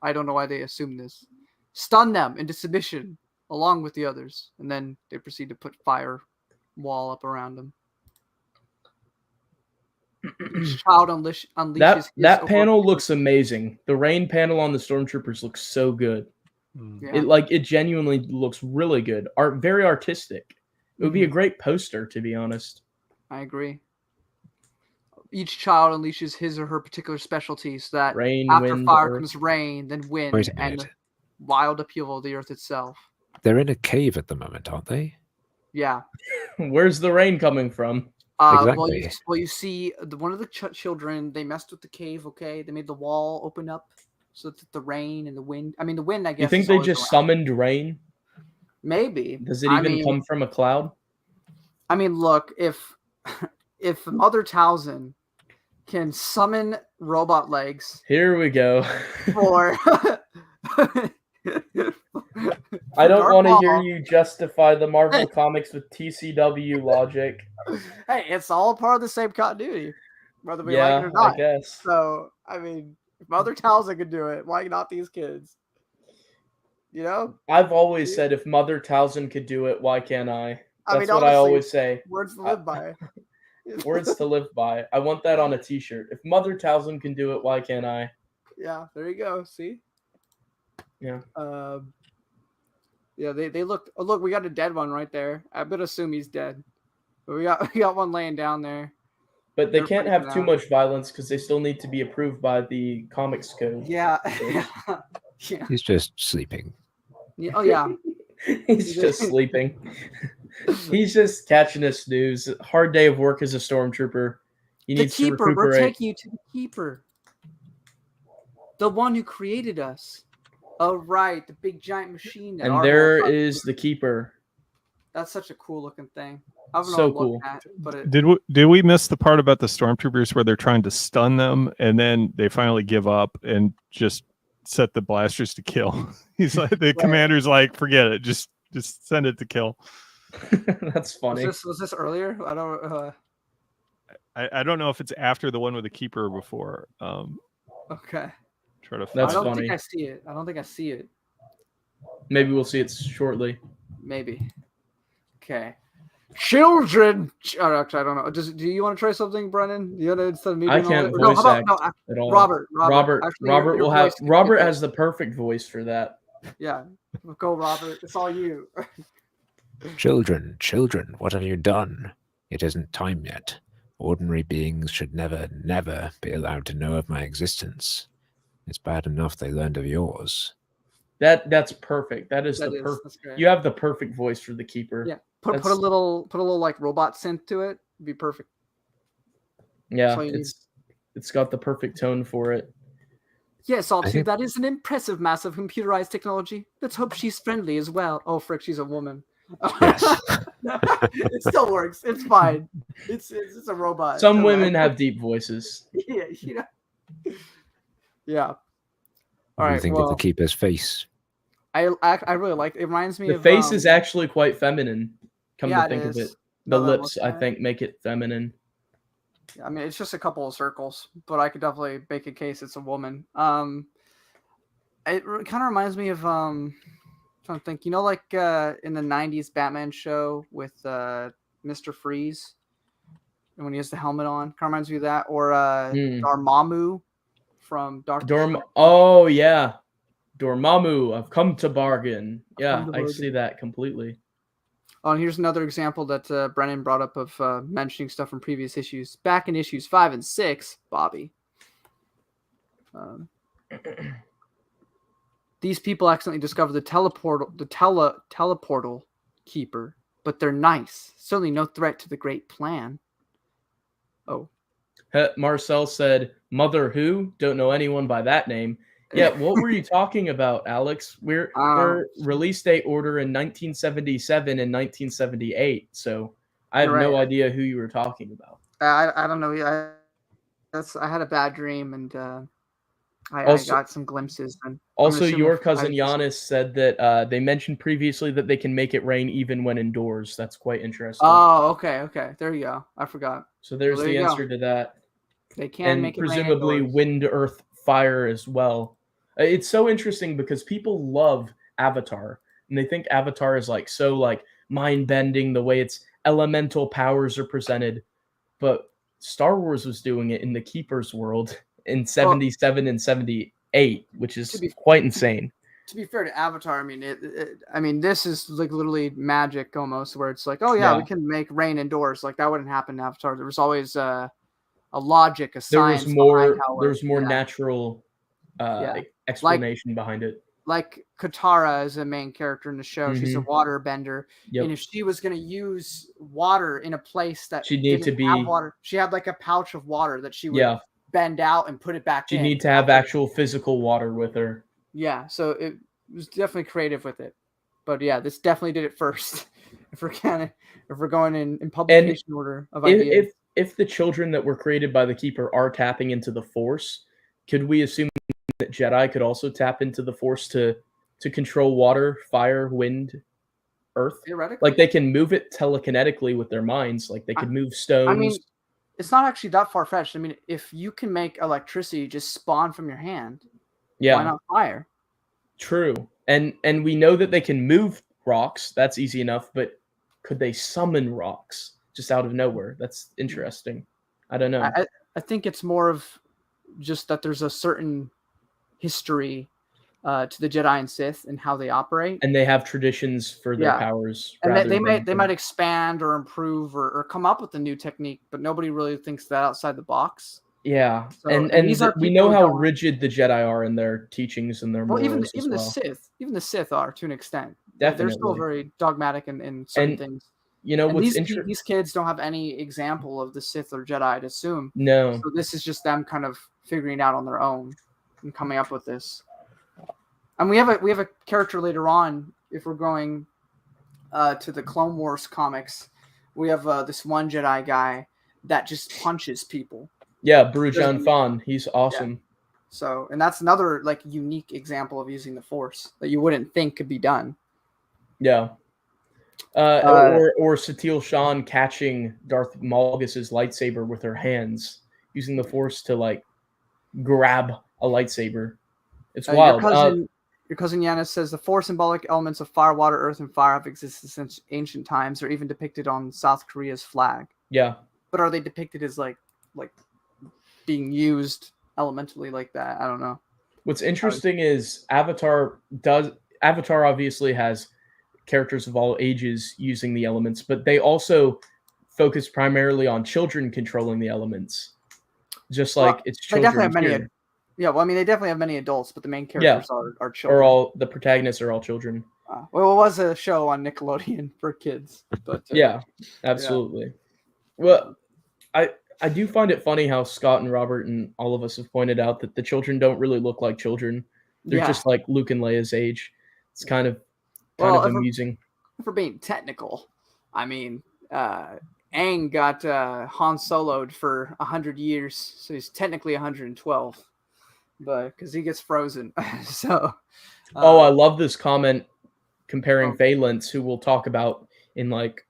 I don't know why they assume this. Stun them into submission along with the others, and then they proceed to put fire wall up around them. Each child unleashes that panel looks amazing. The rain panel on the stormtroopers looks so good. Yeah. It genuinely looks really good. Very artistic. It would be a great poster, to be honest. I agree. Each child unleashes his or her particular specialty, so that after fire comes rain, then wind, and wild upheaval of the earth itself. They're in a cave at the moment, aren't they? Yeah. Where's the rain coming from? Exactly. Well, you see, one of the children, they messed with the cave, okay? They made the wall open up so that the rain and the wind... I mean, the wind, I guess... You think they just summoned rain? Maybe. Does it even come from a cloud? I mean, look, if Mother Talzin can summon robot legs... Here we go. For... I don't want to hear you justify the Marvel comics with TCW logic. Hey, it's all part of the same continuity, whether we like it or not. I guess. So, I mean, if Mother Talzin could do it, why not these kids? You know? I've always said if Mother Talzin could do it, why can't I? That's what I always say. Words to live by. Words to live by. I want that on a t-shirt. If Mother Talzin can do it, why can't I? Yeah, there you go. See? Yeah. Yeah, they look. Oh, look, we got a dead one right there. I would assume he's dead, but we got one laying down there. But they They're can't freaking have too out. much violence because they still need to be approved by the comics code. Yeah, yeah. He's just sleeping. Oh yeah. He's just sleeping. He's just catching a snooze. Hard day of work as a stormtrooper. He The needs to keeper. We're recuperate. taking you to the keeper. The one who created us. Oh right, the big giant machine. That And our there whole- is the keeper. That's such a cool looking thing. I don't know So what to look cool. at, but it, Did we miss the part about the stormtroopers where they're trying to stun them and then they finally give up and just set the blasters to kill? He's like, the commander's like, forget it, just send it to kill. That's funny. was this earlier? I don't. I don't know if it's after the one with the keeper or before. Okay. Try to find That's I don't funny. think I see it. I don't think I see it. Maybe we'll see it shortly. Maybe. Okay. Children. Oh, actually, I don't know. Do you want to try something, Brennan? You want to instead of me? I doing all can't that- voice how about- act no, at all. Robert. Actually, your will have. voice can Robert fit has the perfect voice for that. Yeah. Go, Robert. It's all you. Children, children, what have you done? It isn't time yet. Ordinary beings should never, never be allowed to know of my existence. It's bad enough they learned of yours. That's perfect. That's great. You have the perfect voice for the keeper. Yeah. Put a little like robot synth to it. It'd be perfect. Yeah, all you need. it's got the perfect tone for it. Yes, obviously think- that is an impressive mass of computerized technology. Let's hope she's friendly as well. Oh frick, she's a woman. Yes. It still works. It's fine. It's a robot. Some It's women alright. have deep voices. Yeah, you know. Yeah. All What do you right. think Well, of the keeper's face? I really like it. It reminds me The of face is actually quite feminine. Come yeah, to think of is. it, the Now that I'm lips looking I at it. think make it feminine. I mean, it's just a couple of circles, but I could definitely make a case it's a woman. It kind of reminds me of trying to think, like in the '90s Batman show with Mr. Freeze, and when he has the helmet on, kind of reminds me of that, or Dormammu from Doctor. Oh yeah, Dormammu. I've come to bargain. Yeah, come to I bargain. see that completely. Oh, and here's another example that Brennan brought up of mentioning stuff from previous issues. Back in issues 5 and 6, Bobby. These people accidentally discovered the teleportal keeper, but they're nice. Certainly no threat to the great plan. Oh. Marcel said, "Mother who? Don't know anyone by that name." Yeah, what were you talking about, Alex? We're release date order in 1977 and 1978, so I have no idea who you were talking about. I don't know. I had a bad dream, and I got some glimpses. And also, your cousin Giannis said that they mentioned previously that they can make it rain even when indoors. That's quite interesting. Oh, okay. There you go. I forgot. So there's the answer to that. They can make it rain presumably indoors. wind, earth, fire as well. It's so interesting because people love Avatar and they think Avatar is so mind bending the way its elemental powers are presented, but Star Wars was doing it in the Keeper's world in 77 and 78, which is quite insane. To be fair to Avatar, I mean, this is like literally magic almost, where it's like, oh yeah, we can make rain indoors. Like that wouldn't happen in Avatar. There was always a logic, a science. There's more natural explanation behind it. Like Katara is a main character in the show. She's a water bender. Yep. And if she was going to use water in a place that she'd need to be have water, she had like a pouch of water that she would bend out and put it back in. She'd need to have actual physical water with her. Yeah, so it was definitely creative with it. But yeah, this definitely did it first. if we're going in publication order of ideas. If the children that were created by the Keeper are tapping into the Force, could we assume that Jedi could also tap into the Force to control water, fire, wind, earth? Theoretically. Like they can move it telekinetically with their minds. Like they could move stones. I mean, it's not actually that far-fetched. I mean, if you can make electricity just spawn from your hand, why not fire? True. And we know that they can move rocks. That's easy enough. But could they summon rocks just out of nowhere? That's interesting. I don't know. I think it's more of just that there's a certain history to the Jedi and Sith and how they operate. And they have traditions for their powers. And they might expand or improve or come up with a new technique, but nobody really thinks that outside the box. Yeah, So, and we know how rigid the Jedi are in their teachings and their morals. Even the Sith are to an extent. Definitely. They're still very dogmatic in certain things. You know, what's these kids don't have any example of the Sith or Jedi, I'd assume. No. So this is just them kind of figuring it out on their own and coming up with this. And we have a character later on, if we're going to the Clone Wars comics. We have this one Jedi guy that just punches people. Yeah, Brujan Fan. He's awesome. Yeah. So, and that's another like unique example of using the Force that you wouldn't think could be done. Yeah. Or Satil Shan catching Darth Malgus's lightsaber with her hands, using the Force to like grab a lightsaber. It's wild. Your cousin Yanis says the Force symbolic elements of fire, water, earth, and fire have existed since ancient times, or even depicted on South Korea's flag. Yeah. But are they depicted as like being used elementally like that? I don't know. What's interesting is Avatar obviously has characters of all ages using the elements, but they also focus primarily on children controlling the elements. Just like it's children. They definitely have many. Yeah, well, I mean, they definitely have many adults, but the main characters are children. The protagonists are all children. Well, it was a show on Nickelodeon for kids, but yeah, absolutely. Yeah. Well, I do find it funny how Scott and Robert and all of us have pointed out that the children don't really look like children. They're just like Luke and Leia's age. It's kind of amusing. If we're being technical, I mean, Aang got Han Solo'd for 100 years, so he's technically 112, but because he gets frozen. So. I love this comment comparing Valence, who we'll talk about in like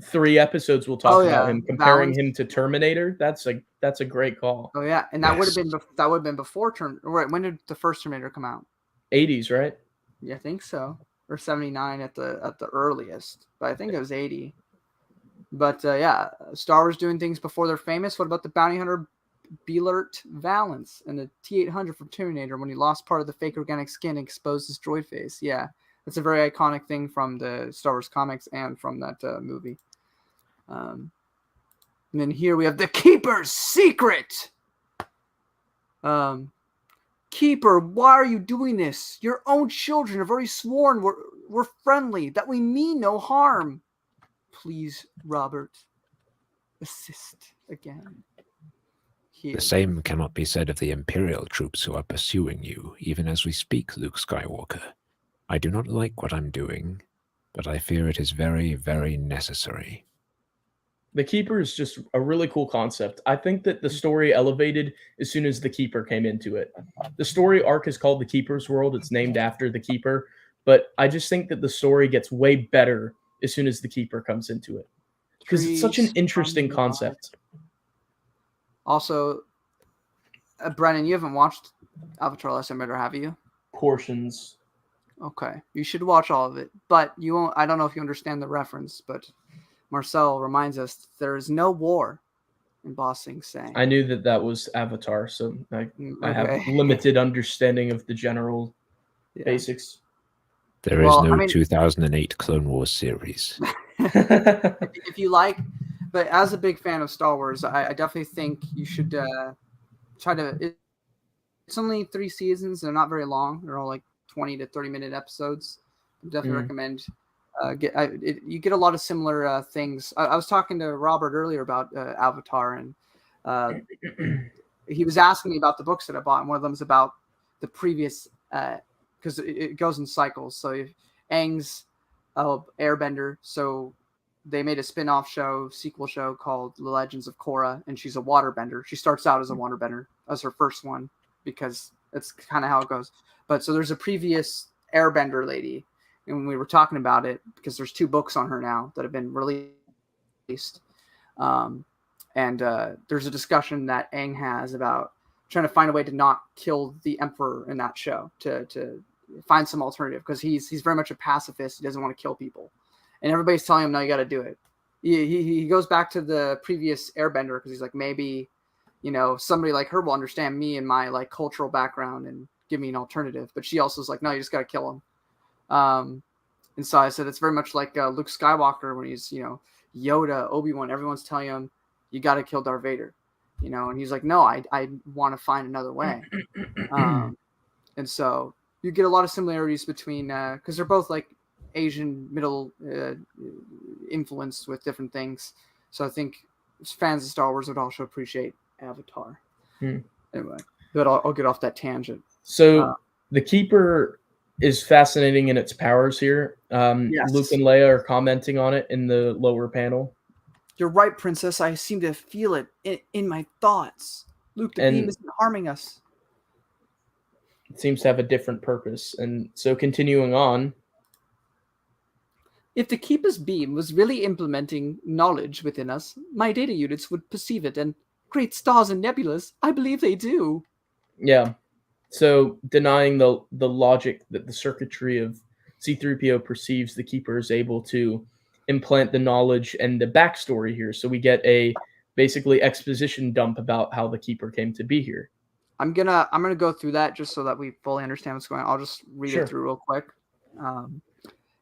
3 episodes. We'll talk about him comparing him to Terminator. That's a great call. Oh yeah, and that would have been before Right? When did the first Terminator come out? 80s, right? Yeah, I think so, or 79 at the earliest. But I think it was 80. But Star Wars doing things before they're famous. What about the bounty hunter Beelert Valance and the T-800 from Terminator when he lost part of the fake organic skin and exposed his droid face? Yeah, that's a very iconic thing from the Star Wars comics and from that movie. And then here we have the Keeper's secret. Keeper, why are you doing this? Your own children have already sworn we're friendly, that we mean no harm. Please, Robert, assist again. Here. The same cannot be said of the Imperial troops who are pursuing you, even as we speak, Luke Skywalker. I do not like what I'm doing, but I fear it is very, very necessary. The Keeper is just a really cool concept. I think that the story elevated as soon as the Keeper came into it. The story arc is called The Keeper's World. It's named after the Keeper, but I just think that the story gets way better as soon as the Keeper comes into it, because it's such an interesting concept. Also, Brennan, you haven't watched Avatar: Last Airbender, have you? Portions. Okay, you should watch all of it, but you won't. I don't know if you understand the reference, but Marcel reminds us there is no war in Ba Sing Se. I knew that was Avatar, so I have limited understanding of the general basics. There is no 2008 Clone Wars series. If you like, but as a big fan of Star Wars, I definitely think you should try to. It's only 3 seasons. They're not very long. They're all like 20 to 30-minute episodes. I definitely recommend. You get a lot of similar things. I was talking to Robert earlier about Avatar, and he was asking me about the books that I bought. And one of them is about the previous. Because it goes in cycles. So Aang's Airbender. So they made a spin-off sequel show called The Legends of Korra, and she's a waterbender. She starts out as a waterbender as her first one because it's kind of how it goes. But so there's a previous Airbender lady, and when we were talking about it, because there's 2 books on her now that have been released, and there's a discussion that Aang has about trying to find a way to not kill the Emperor in that show, to find some alternative, because he's very much a pacifist. He doesn't want to kill people, and everybody's telling him, no, you got to do it. He goes back to the previous Airbender because he's like, maybe somebody like her will understand me and my like cultural background and give me an alternative. But she also was like, no, you just got to kill him. And so I said, it's very much like Luke Skywalker when he's, Yoda, Obi-Wan, everyone's telling him, you got to kill Darth Vader, and he's like, no, I want to find another way. And so you get a lot of similarities between, because they're both like Asian middle influenced with different things. So I think fans of Star Wars would also appreciate Avatar. Anyway, but I'll get off that tangent. So the Keeper is fascinating in its powers here. Yes. Luke and Leia are commenting on it in the lower panel. You're right, Princess. I seem to feel it in my thoughts. Luke, the beam isn't harming us. It seems to have a different purpose. And so continuing on. If the Keeper's beam was really implementing knowledge within us, my data units would perceive it, and great stars and nebulas, I believe they do. Yeah. So denying the logic that the circuitry of C-3PO perceives, the Keeper is able to implant the knowledge and the backstory here. So we get a basically exposition dump about how the Keeper came to be here. I'm gonna go through that just so that we fully understand what's going on. I'll just read it through real quick. And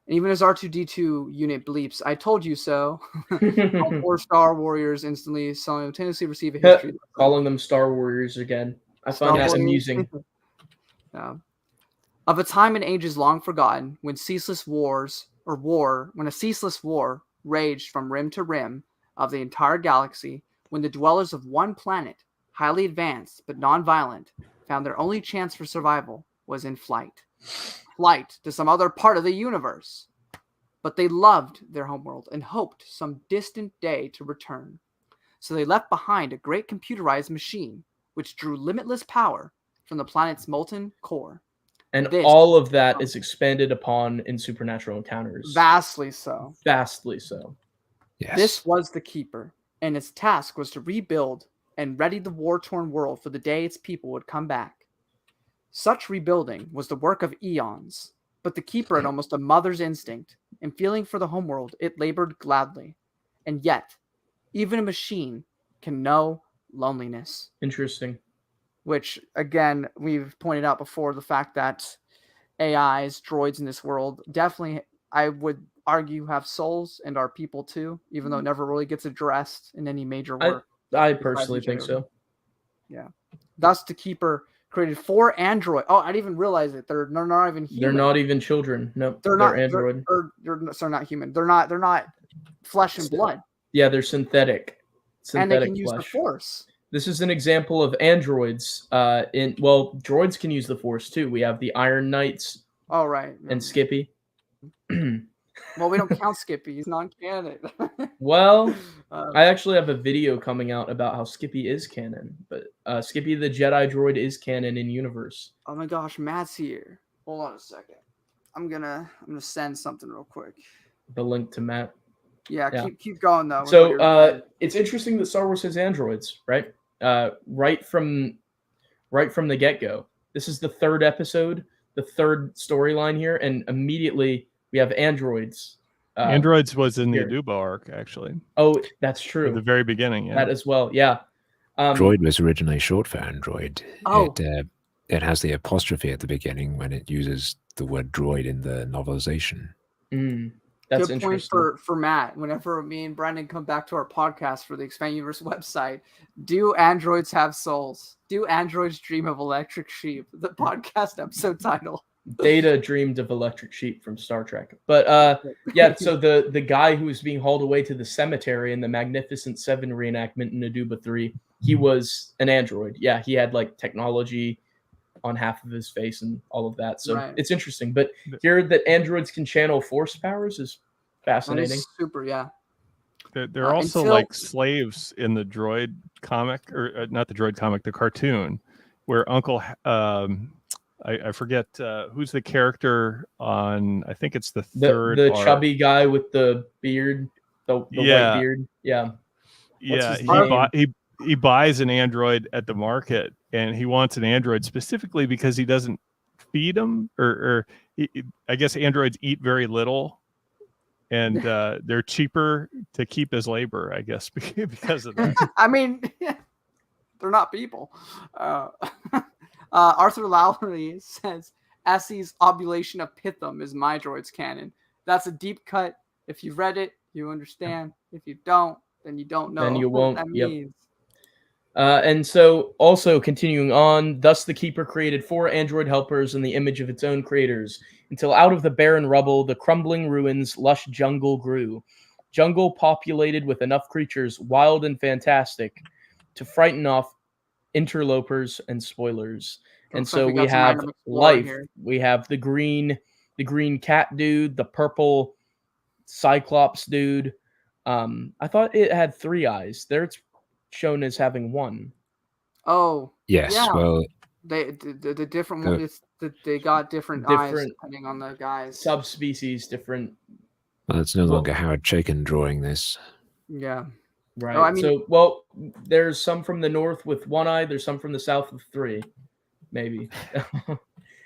even as R2-D2 unit bleeps, I told you so. All 4 Star Warriors instantly simultaneously receive a history. Calling them Star Warriors again. I find that amusing. Of a time and ages long forgotten, when a ceaseless war raged from rim to rim of the entire galaxy, when the dwellers of one planet, highly advanced but non-violent, found their only chance for survival was in flight to some other part of the universe. But they loved their homeworld and hoped some distant day to return. So they left behind a great computerized machine which drew limitless power from the planet's molten core. And all of that is expanded upon in Supernatural Encounters. Vastly so. Vastly so. Yes. This was the Keeper, and its task was to rebuild and ready the war-torn world for the day its people would come back. Such rebuilding was the work of eons, but the Keeper had almost a mother's instinct, and feeling for the homeworld, it labored gladly. And yet, even a machine can know loneliness. Interesting. Which, again, we've pointed out before, the fact that AIs, droids in this world, definitely, I would argue, have souls and are people too, even though it never really gets addressed in any major work. I personally think so. Yeah. Thus, the Keeper created 4 android. Oh, I didn't even realize it. They're not even human. They're not even children. No, they're not android. They're not human. They're not flesh and blood. Yeah, they're synthetic. And they can use the Force. This is an example of androids. Droids can use the Force too. We have the Iron Knights. Oh, right. And Skippy. Well, we don't count Skippy. He's non-canon. Well, I actually have a video coming out about how Skippy is canon, but Skippy the Jedi droid is canon in universe. Oh my gosh, Matt's here. Hold on a second. I'm gonna send something real quick. The link to Matt. Yeah. Keep going though. So it's interesting that Star Wars has androids, right? Right from the get-go. This is the 3rd episode, the 3rd storyline here, and immediately we have androids. Androids was in the Aduba arc, actually. Oh, that's true. At the very beginning, yeah. That as well, yeah. Droid was originally short for android. Oh. It has the apostrophe at the beginning when it uses the word droid in the novelization. That's good point for Matt. Whenever me and Brandon come back to our podcast for the Expand Universe website, do androids have souls? Do androids dream of electric sheep? The podcast episode title. Data dreamed of electric sheep from Star Trek. But so the guy who was being hauled away to the cemetery in the Magnificent Seven reenactment in Aduba 3, he was an android. Yeah, he had like technology on half of his face and all of that. So It's interesting. But here that androids can channel Force powers is fascinating. That is super, yeah. They're also like slaves in the droid comic, or not the droid comic, the cartoon, where Uncle... I forget who's the character on. I think it's the third. The chubby guy with the beard, the white beard. Yeah, he buys an android at the market, and he wants an android specifically because he doesn't feed him, I guess androids eat very little, and they're cheaper to keep as labor, I guess, because of that. I mean, they're not people. Arthur Lowry says, Essie's Obulation of Pitham is my droid's canon. That's a deep cut. If you've read it, you understand. If you don't, then you don't know Then you what won't. that Yep. means. And so, also continuing on, thus the Keeper created 4 android helpers in the image of its own creators, until out of the barren rubble, the crumbling ruins, lush jungle grew. Jungle populated with enough creatures, wild and fantastic, to frighten off interlopers and spoilers. And Looks like so we we got some have random exploring life. here. We have the green cat dude, the purple Cyclops dude. I thought it had 3 eyes. There it's shown as having 1. Oh, Yes, yeah. well, The different The- ones, they got different eyes Different depending on the guys. subspecies, different. it's no longer Howard Chaykin drawing this. Yeah. Right. I mean- So, well, there's some from the north with 1 eye. There's some from the south with 3, maybe.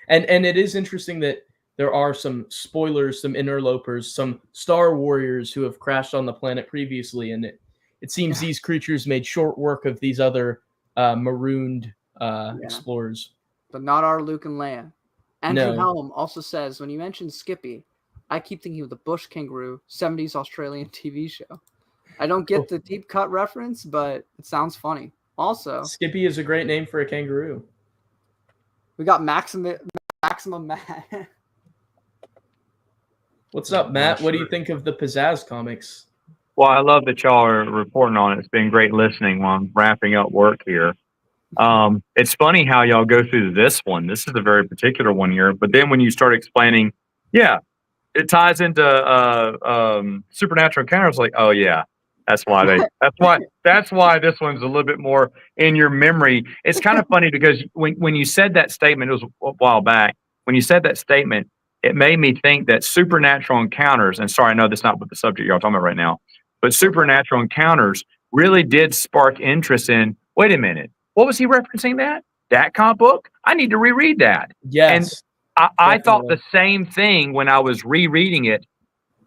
and it is interesting that there are some spoilers, some interlopers, some Star Warriors who have crashed on the planet previously, and it seems these creatures made short work of these other marooned explorers. But not our Luke and Leia. Andrew No. Helm also says, when you mention Skippy, I keep thinking of the Bush Kangaroo, 70s Australian TV show. I don't get the deep cut reference, but it sounds funny. Also, Skippy is a great name for a kangaroo. we got Maximum Matt. What's up, Matt? What do you think of the Pizzazz comics? Well, I love that y'all are reporting on it. It's been great listening while I'm wrapping up work here. It's funny how y'all go through this one. This is a very particular one here. But then when you start explaining, yeah, it ties into supernatural encounters. Like, oh yeah, that's why this one's a little bit more in your memory. It's kind of funny because when you said that statement, it was a while back. When you said that statement, it made me think that supernatural encounters, and sorry, I know that's not what the subject you're talking about right now, but supernatural encounters really did spark interest in, wait a minute, what was he referencing that comic book? I need to reread that. Yes. And I thought Definitely. the same thing when I was rereading it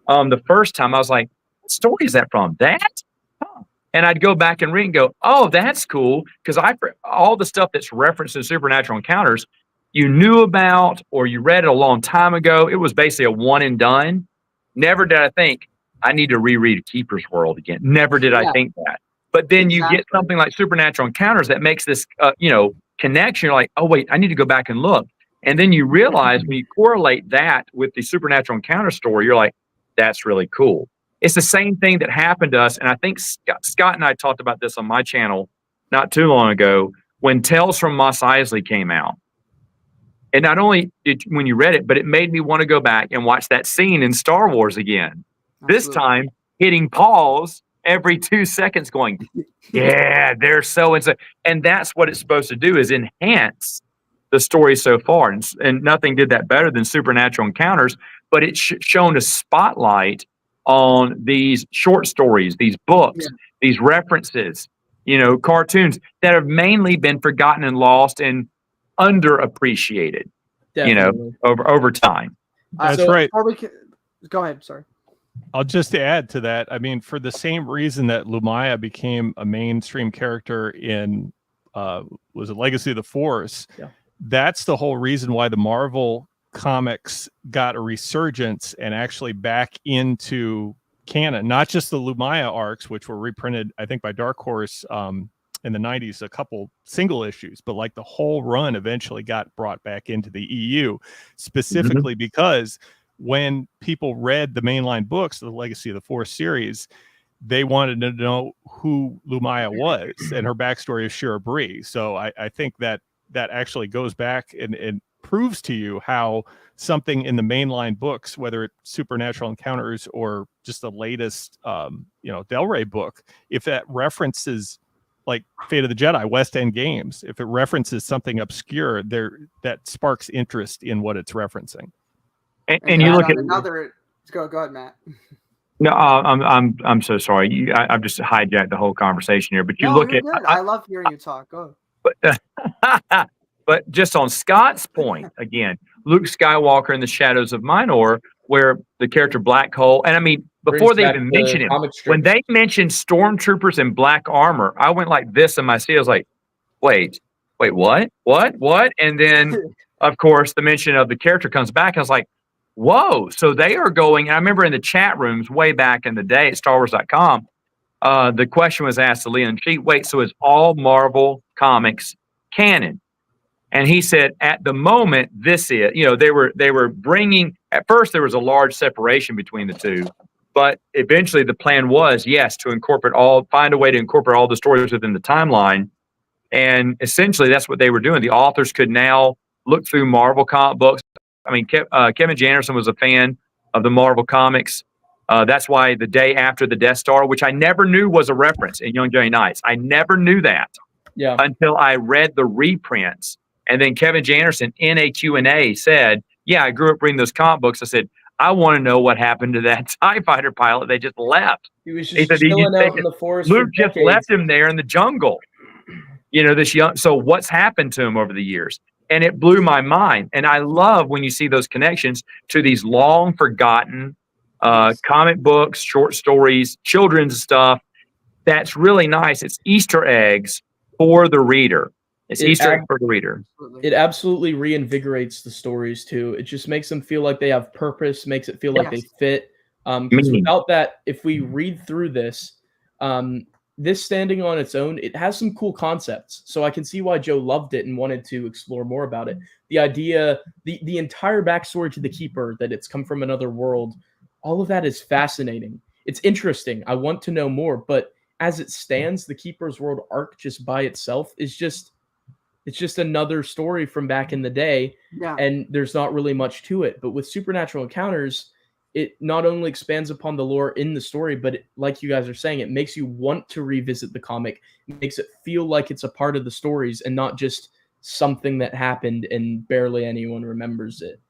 the first time. I was like, what story is that from? That? Huh. And I'd go back and read and go, oh, that's cool. Because all the stuff that's referenced in supernatural encounters, you knew about or you read it a long time ago. It was basically a one and done. Never did I think I need to reread Keeper's World again. Never did I think that. But then you get something like Supernatural Encounters that makes this, connection. You're like, oh, wait, I need to go back and look. And then you realize when you correlate that with the Supernatural Encounter story, you're like, that's really cool. It's the same thing that happened to us. And I think Scott and I talked about this on my channel not too long ago when Tales from Mos Eisley came out. And not only when you read it, but it made me want to go back and watch that scene in Star Wars again. Absolutely. This time, hitting pause every 2 seconds going, yeah, they're so and so. And that's what it's supposed to do, is enhance the story so far. And nothing did that better than Supernatural Encounters, but it's shown a spotlight on these short stories, these books, these references, cartoons that have mainly been forgotten and lost and underappreciated, Definitely. over time. That's right. Go ahead. Sorry. I'll just add to that. I mean, for the same reason that Lumaya became a mainstream character in, was it Legacy of the Force? Yeah. That's the whole reason why the Marvel comics got a resurgence and actually back into canon, not just the Lumaya arcs, which were reprinted, I think, by Dark Horse in the 90s, a couple single issues, but like the whole run eventually got brought back into the EU, specifically because when people read the mainline books, the Legacy of the Force series, they wanted to know who Lumaya was and her backstory of Shira Bree. So I think that actually goes back and proves to you how something in the mainline books, whether it's Supernatural Encounters or just the latest, Del Rey book, if that references like Fate of the Jedi, West End Games, if it references something obscure, that sparks interest in what it's referencing. And you look at another. Go ahead, Matt. No, I'm so sorry. I've just hijacked the whole conversation here. But you look at. Good. I love hearing you talk. Go. But just on Scott's point again, Luke Skywalker in the Shadows of Minor, where the character Black Hole, and I mean before they even mentioned him, when they mentioned stormtroopers in black armor, I went like this in my seat. I was like, wait, wait, what? And then, of course, the mention of the character comes back. I was like, whoa. So they are going. I remember in the chat rooms way back in the day at StarWars.com, the question was asked to Leon Cheat, wait, so is all Marvel Comics canon? And he said, at the moment, this is, they were bringing, at first there was a large separation between the two, but eventually the plan was, yes, to find a way to incorporate all the stories within the timeline. And essentially that's what they were doing. The authors could now look through Marvel comic books. I mean, Kevin J. Anderson was a fan of the Marvel comics. That's why the day after the Death Star, which I never knew was a reference in Young Jedi Knights. I never knew that until I read the reprints. And then Kevin J. Anderson in a Q&A said, yeah, I grew up reading those comic books. I said, I want to know what happened to that TIE fighter pilot. They just left. He was just chilling out in the forest. Luke just left him there in the jungle. So what's happened to him over the years? And it blew my mind. And I love when you see those connections to these long forgotten comic books, short stories, children's stuff. That's really nice. It's Easter eggs for the reader. It's Easter egg for the reader. It absolutely reinvigorates the stories too. It just makes them feel like they have purpose, makes it feel like they fit. Because without that, if we read through this, this standing on its own, it has some cool concepts. So I can see why Joe loved it and wanted to explore more about it. The idea, the entire backstory to the Keeper, that it's come from another world, all of that is fascinating. It's interesting. I want to know more, but as it stands, the Keeper's World arc just by itself is just another story from back in the day. Yeah. And there's not really much to it. But with Supernatural Encounters, it not only expands upon the lore in the story, but like you guys are saying, it makes you want to revisit the comic. It makes it feel like it's a part of the stories and not just something that happened and barely anyone remembers it.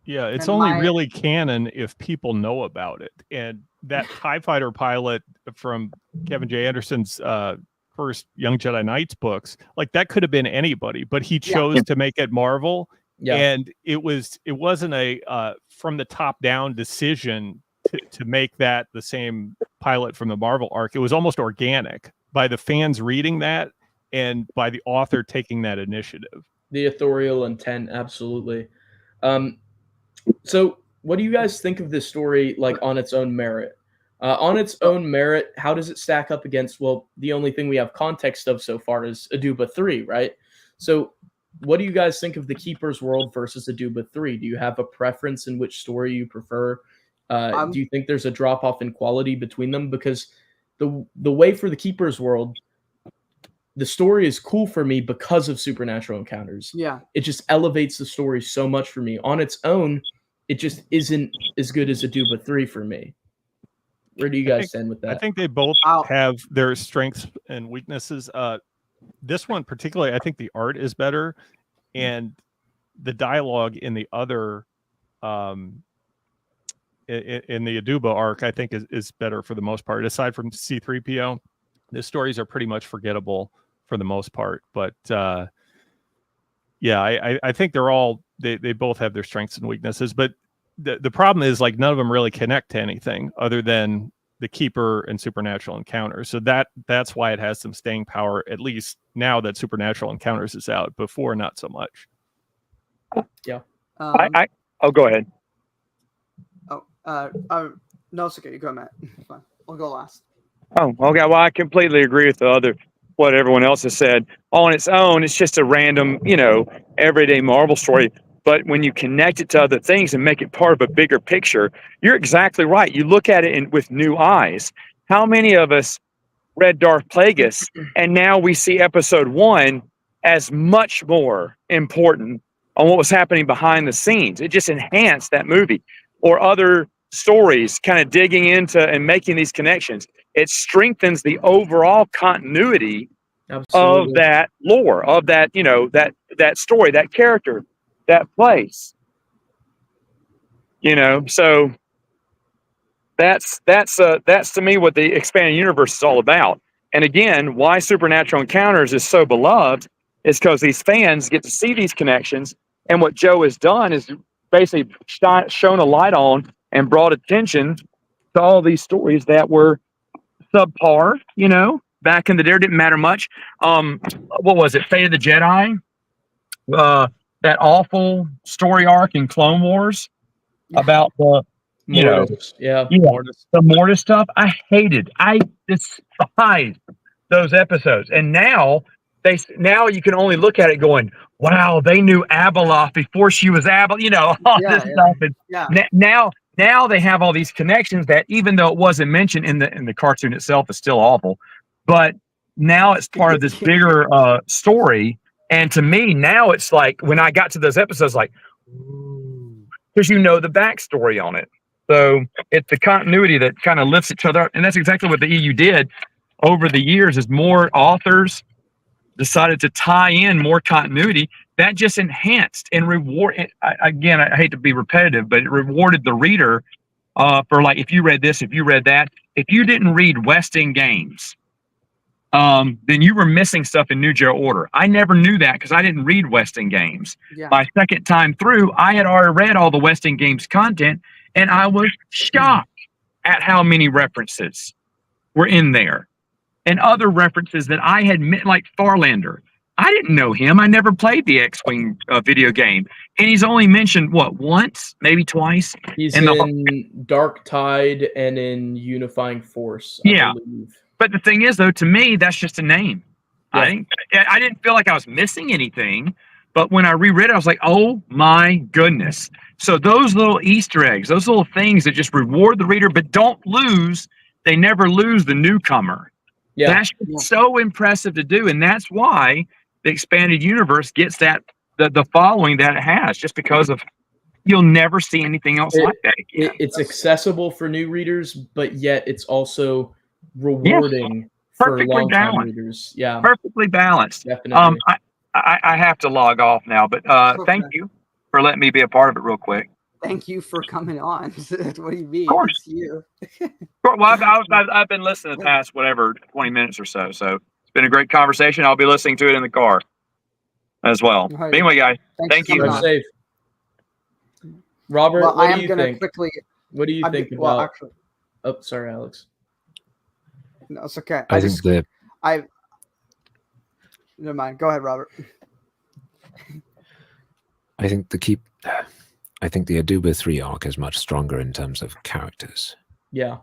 Yeah, it's only really canon if people know about it. And that TIE fighter pilot from Kevin J. Anderson's first Young Jedi Knights books, like that could have been anybody, but he chose to make it Marvel. Yeah. And it wasn't a from the top down decision to make that the same pilot from the Marvel arc. It was almost organic by the fans reading that and by the author taking that initiative. The authorial intent, absolutely. So what do you guys think of this story, like on its own merit? On its own merit, how does it stack up against, well, the only thing we have context of so far is Aduba 3, right? So what do you guys think of the Keeper's World versus Aduba 3? Do you have a preference in which story you prefer? Do you think there's a drop-off in quality between them? Because the way for the Keeper's World, the story is cool for me because of Supernatural Encounters. Yeah. It just elevates the story so much for me. On its own, it just isn't as good as Aduba 3 for me. Where do you guys stand with that? I think they both have their strengths and weaknesses. This one particularly, I think the art is better, and the dialogue in the other, in the Aduba arc, I think is better for the most part. Aside from C-3PO, the stories are pretty much forgettable for the most part. But yeah, I think they both have their strengths and weaknesses. But the problem is, like, none of them really connect to anything other than the Keeper and Supernatural Encounters. So that's why it has some staying power, at least now that Supernatural Encounters is out. Before, not so much. Yeah. I'll go ahead. No, it's okay. You go, Matt. Fine. I'll go last. Oh, okay. Well, I completely agree with what everyone else has said. On its own, it's just a random, everyday Marvel story. But when you connect it to other things and make it part of a bigger picture, you're exactly right. You look at it with new eyes. How many of us read Darth Plagueis, and now we see episode 1 as much more important on what was happening behind the scenes? It just enhanced that movie. Or other stories kind of digging into and making these connections. It strengthens the overall continuity of that lore, of that, that story, that character, that place. So that's to me what the expanded universe is all about. And again, why Supernatural Encounters is so beloved is because these fans get to see these connections, and what Joe has done is basically shown a light on and brought attention to all these stories that were subpar, back in the day. It didn't matter much. What was it? Fate of the Jedi. That awful story arc in Clone Wars about the Mortis. the Mortis stuff. I despised those episodes. And now you can only look at it going, wow, they knew Abeloth before she was Abeloth, all this stuff. And now they have all these connections that, even though it wasn't mentioned in the cartoon itself, is still awful. But now it's part of this bigger story. And to me, now it's like, when I got to those episodes, like, because you know the backstory on it. So it's the continuity that kind of lifts each other up. And that's exactly what the EU did over the years, is more authors decided to tie in more continuity. That just enhanced and reward. Again, I hate to be repetitive, but it rewarded the reader for, like, if you read this, if you read that. If you didn't read West End Games, then you were missing stuff in New Geo Order. I never knew that because I didn't read West End Games. My second time through, I had already read all the West End Games content, and I was shocked at how many references were in there. And other references that I had met, like Farlander. I didn't know him. I never played the X-Wing video game. And he's only mentioned, once, maybe twice? He's in Dark Tide and in Unifying Force, I believe. But the thing is, though, to me, that's just a name. I didn't feel like I was missing anything. But when I reread it, I was like, oh, my goodness. So those little Easter eggs, those little things that just reward the reader, but they never lose the newcomer. Yeah. That's so impressive to do. And that's why the expanded universe gets the following that it has, just because of, you'll never see anything else like that again. It's accessible for new readers, but yet it's also rewarding for long-time readers. Yeah, perfectly balanced. Definitely. I have to log off now, but thank you for letting me be a part of it real quick. Thank you for coming on. What do you mean? Of course. It's you. Well, I've been listening the past 20 minutes or so. So it's been a great conversation. I'll be listening to it in the car as well. Right. But anyway, guys, thank you. Safe. Robert, what do you think? What do you think about? Well, actually, oh, sorry, Alex. No, it's okay. Never mind. Go ahead, Robert. I think the Aduba 3 arc is much stronger in terms of characters. Yeah.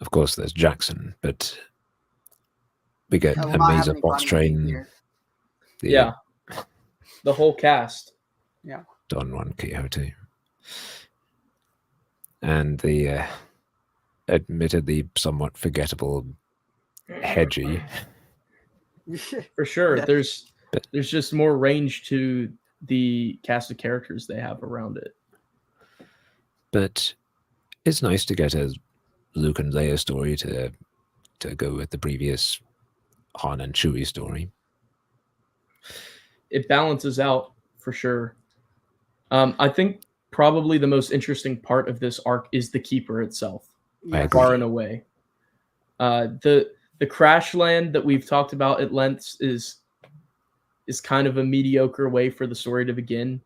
Of course, there's Jackson, but we get a Mazer Fox Train. The whole cast. Yeah. Don Juan Quixote. And the admittedly somewhat forgettable Hedgie. For sure. Yeah. There's just more range to the cast of characters they have around it. But it's nice to get a Luke and Leia story to go with the previous Han and Chewie story. It balances out for sure. I think probably the most interesting part of this arc is the Keeper itself. Far and away. The crash land that we've talked about at length is kind of a mediocre way for the story to begin.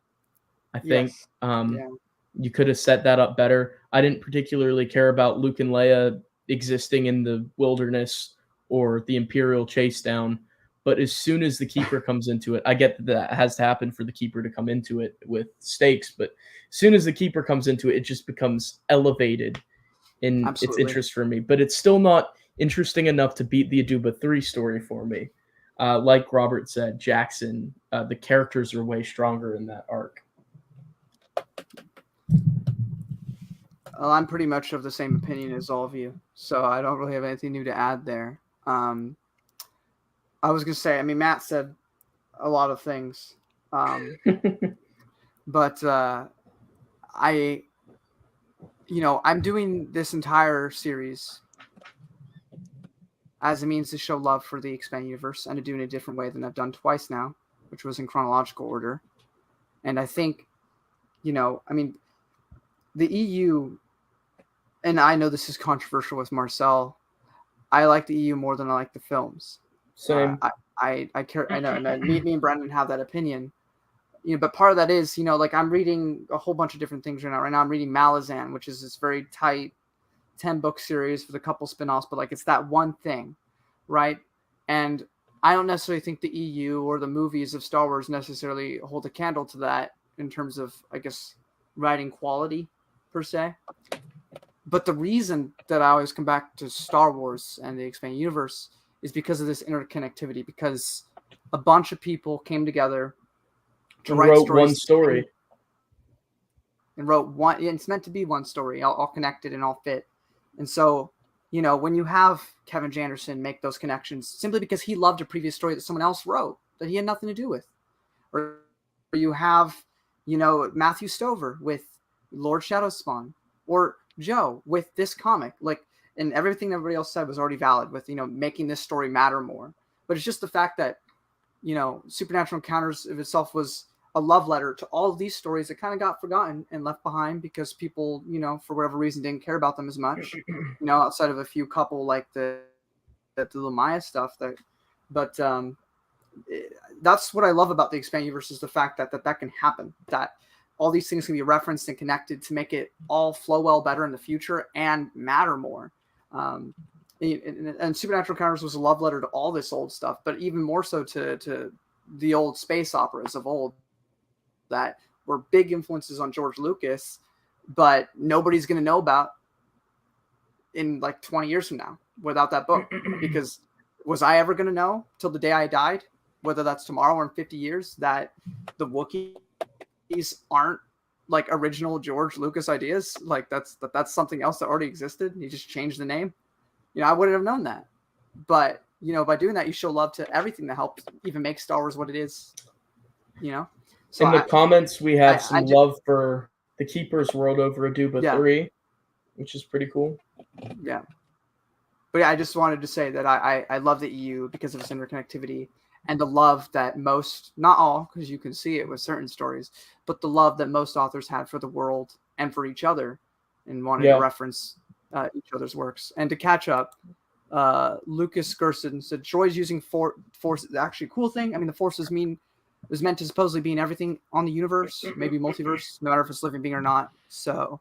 I think you could have set that up better. I didn't particularly care about Luke and Leia existing in the wilderness or the Imperial chase down. But as soon as the Keeper comes into it, I get that has to happen for the Keeper to come into it with stakes. But as soon as the Keeper comes into it, it just becomes elevated in its interest for me. But it's still not interesting enough to beat the Aduba 3 story for me. Like Robert said, Jackson, the characters are way stronger in that arc. Well, I'm pretty much of the same opinion as all of you, so I don't really have anything new to add there. I was going to say, Matt said a lot of things, but I'm doing this entire series as a means to show love for the expanded universe and to do it in a different way than I've done twice now, which was in chronological order. And I think, the EU, and I know this is controversial with Marcel, I like the EU more than I like the films. Same. I care. I know. And me and Brendan have that opinion. but part of that is, like I'm reading a whole bunch of different things right now. Right now I'm reading Malazan, which is this very tight 10-book series with a couple spin-offs, but like it's that one thing, right? And I don't necessarily think the EU or the movies of Star Wars necessarily hold a candle to that in terms of, I guess, writing quality per se. But the reason that I always come back to Star Wars and the expanded universe is because of this interconnectivity, because a bunch of people came together to write wrote stories one story. And wrote one. It's meant to be one story, all connected and all fit. And so, when you have Kevin Janderson make those connections simply because he loved a previous story that someone else wrote that he had nothing to do with, or you have, Matthew Stover with Lord Shadowspawn, or Joe with this comic, and everything everybody else said was already valid with, making this story matter more. But it's just the fact that, Supernatural Encounters of itself was a love letter to all of these stories that kind of got forgotten and left behind because people, for whatever reason, didn't care about them as much, outside of a few couple like the Lamaya stuff. But that's what I love about the expanded universe, is the fact that can happen, that all these things can be referenced and connected to make it all flow well better in the future and matter more. And Supernatural Encounters was a love letter to all this old stuff, but even more so to the old space operas of old that were big influences on George Lucas, but nobody's going to know about in like 20 years from now without that book. Because was I ever going to know till the day I died, whether that's tomorrow or in 50 years, that the Wookiees aren't like original George Lucas ideas? Like that's something else that already existed. He just changed the name. I wouldn't have known that. But, by doing that, you show love to everything that helped even make Star Wars what it is, So in the comments, we have some love for the Keeper's World over Aduba 3, which is pretty cool. Yeah. But yeah, I just wanted to say that I love the EU because of its interconnectivity and the love that most, not all, because you can see it with certain stories, but the love that most authors had for the world and for each other and wanted to reference each other's works. And to catch up, Lucas Gerson said, Troy's using force. Actually, cool thing. I mean, the force was meant to supposedly be in everything on the universe, maybe multiverse, no matter if it's living being or not. So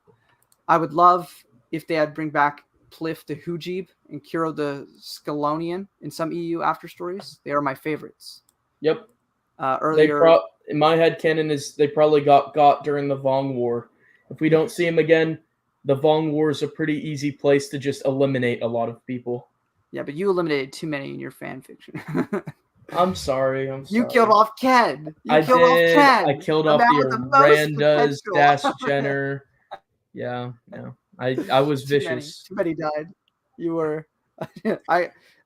I would love if they had bring back Pliff the Hujib and Kiro the Scalonian in some EU after stories. They are my favorites. Yep. Earlier, in my head canon is they probably got during the Vong War. If we don't see him again, the Vong War is a pretty easy place to just eliminate a lot of people. Yeah, but you eliminated too many in your fan fiction. I'm sorry. You killed off Ken. I killed off the Randas, Dash Jenner. Yeah. I was vicious. Too many died. You were.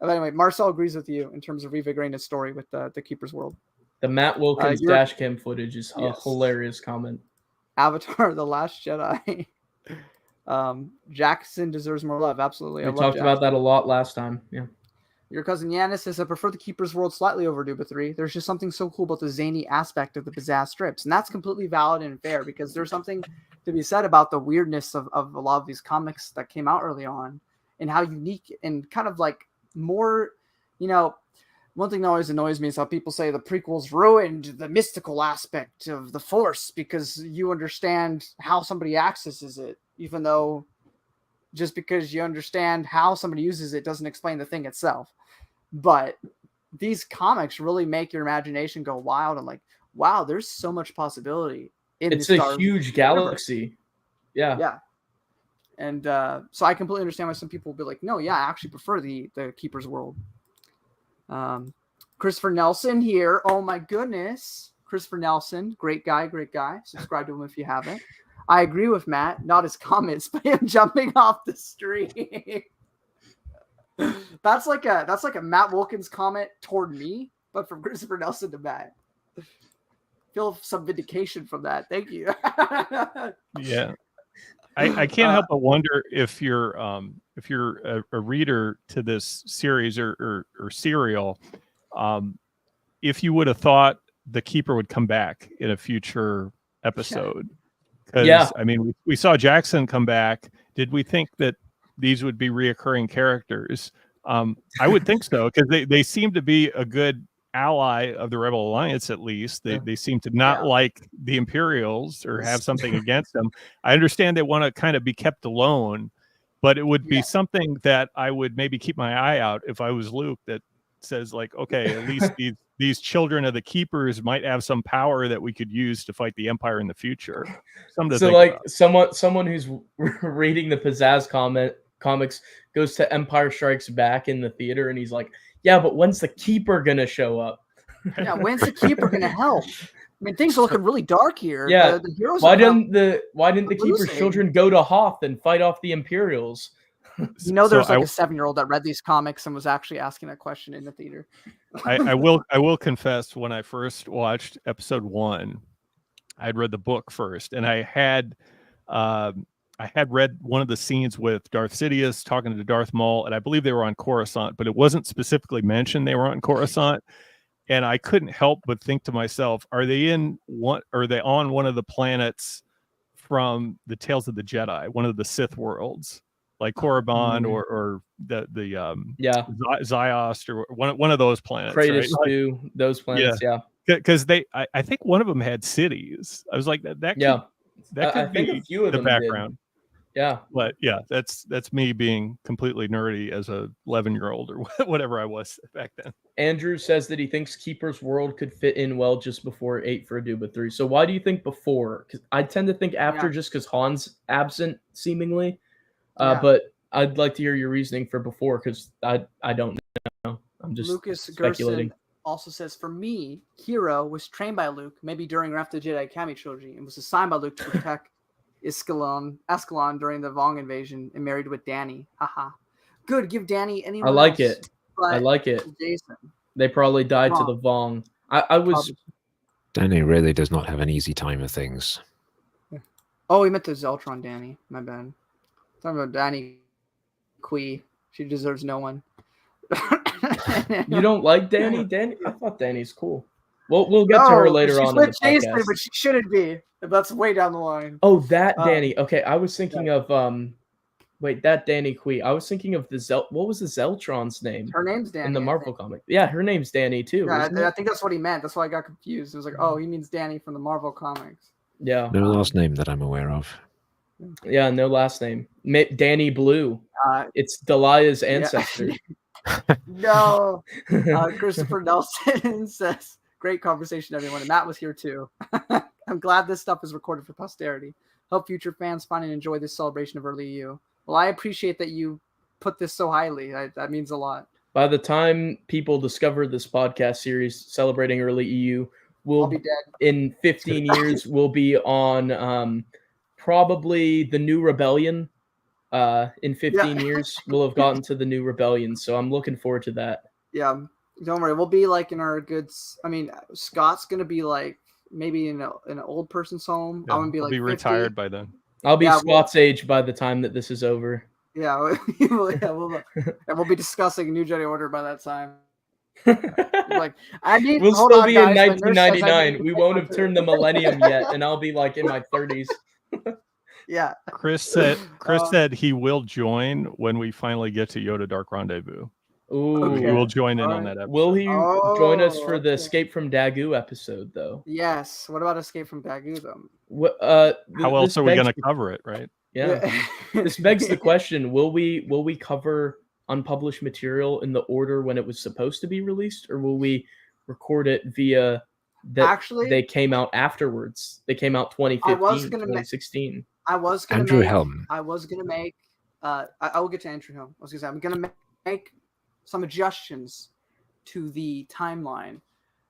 Anyway, Marcel agrees with you in terms of revigorating the story with the Keeper's World. The Matt Wilkins dash cam footage is a hilarious comment. Avatar: The Last Jedi. Jackson deserves more love. Absolutely. We talked about that a lot last time. Yeah. Your cousin Yanis says, I prefer the Keeper's World slightly over Aduba 3. There's just something so cool about the zany aspect of the Pizzazz strips. And that's completely valid and fair because there's something to be said about the weirdness of a lot of these comics that came out early on and how unique and kind of like more, one thing that always annoys me is how people say the prequels ruined the mystical aspect of the Force because you understand how somebody accesses it, even though just because you understand how somebody uses it doesn't explain the thing itself. But these comics really make your imagination go wild and like, wow, there's so much possibility. It's a huge galaxy. Yeah. Yeah. And so I completely understand why some people will be like, no, yeah, I actually prefer the Keeper's World. Christopher Nelson here. Oh my goodness. Christopher Nelson. Great guy. Subscribe to him if you haven't. I agree with Matt, not his comments, but him jumping off the stream. That's like a Matt Wilkins comment toward me, but from Christopher Nelson to Matt. Feel some vindication from that. Thank you. Yeah. I can't help but wonder if you're a reader to this series or serial, if you would have thought the Keeper would come back in a future episode. Because I mean, we saw Jackson come back. Did we think that these would be reoccurring characters? I would think so, because they seem to be a good ally of the Rebel Alliance, at least. They seem to not like the Imperials or have something against them. I understand they want to kind of be kept alone, but it would be something that I would maybe keep my eye out if I was Luke, that says like, okay, at least these children of the Keepers might have some power that we could use to fight the Empire in the future. So like someone who's reading the Pizzazz comics goes to Empire Strikes Back in the theater, and he's like, yeah, but when's the Keeper gonna show up? Yeah, when's the Keeper gonna help? I mean, things are looking really dark here. Yeah, the heroes. Why didn't the Keeper's children go to Hoth and fight off the Imperials? You know, there's like a 7-year-old that read these comics and was actually asking that question in the theater. I will confess, when I first watched episode 1, I'd read the book first, and I had read one of the scenes with Darth Sidious talking to Darth Maul, and I believe they were on Coruscant, but it wasn't specifically mentioned they were on Coruscant. And I couldn't help but think to myself, are they on one of the planets from the Tales of the Jedi, one of the Sith worlds, like Korriban or the Ziost, or one of those planets? Kratos right? too, those planets, Because I think one of them had cities. I was like, that could be a few of the them background. did. Yeah, but yeah, that's me being completely nerdy as a 11-year-old or whatever I was back then. Andrew says that he thinks Keeper's World could fit in well just before 8 for Aduba 3. So why do you think before? Because I tend to think after, just because Han's absent seemingly. But I'd like to hear your reasoning for before, because I don't know. I'm just Lucas speculating. Gerson also says, for me, Hero was trained by Luke, maybe during or after the Jedi Academy trilogy, and was assigned by Luke to protect Ascalon during the Vong invasion, and married with Danny. Haha. Good, give Danny anyone I like else, it. I like it. Jason. They probably died to the Vong. I was. Danny really does not have an easy time of things. Oh, he meant the Zeltron Danny. My bad. Talking about Danny Quee. She deserves no one. You don't like Danny? Danny? I thought Danny's cool. We'll get to her later on in the Jason, podcast. but she shouldn't be. That's way down the line. Oh, that Danny. Okay, I was thinking of that Danny Quee. I was thinking of what was the Zeltron's name? Her name's Danny in the Marvel comic. Yeah, her name's Danny too. Yeah, I think that's what he meant. That's why I got confused. It was like, oh, he means Danny from the Marvel comics. Yeah. No last name that I'm aware of. Yeah, no last name. Danny Blue. It's Delia's ancestor. No. Christopher Nelson says, great conversation, everyone. And Matt was here too. I'm glad this stuff is recorded for posterity. Hope future fans find and enjoy this celebration of early EU. Well, I appreciate that you put this so highly. That means a lot. By the time people discover this podcast series celebrating early EU, I'll be dead. In 15 years, we'll be on probably the New Rebellion. In 15 years, we'll have gotten to the New Rebellion. So I'm looking forward to that. Yeah, don't worry. We'll be like in our goods. I mean, Scott's going to be like maybe in an old person's home. Yeah, I'm going to be like 50. retired by then. I'll be Scott's age by the time that this is over. Yeah, we'll be discussing New Jedi Order by that time. Like, we'll still be in 1999. We won't have turned the millennium yet, and I'll be like in my 30s. Yeah. Chris said he will join when we finally get to Yoda Dark Rendezvous. Ooh, okay. We'll join in on that episode. Will he join us for the Escape from Dagu episode, though? Yes. What about Escape from Dagu, though? How else are we going to cover it, right? Yeah. This begs the question: Will we cover unpublished material in the order when it was supposed to be released, or will we record it via that? Actually, they came out afterwards. They came out 2015, 2016. I was going to make. I will get to Andrew Helm. I was going to say I'm going to make some adjustments to the timeline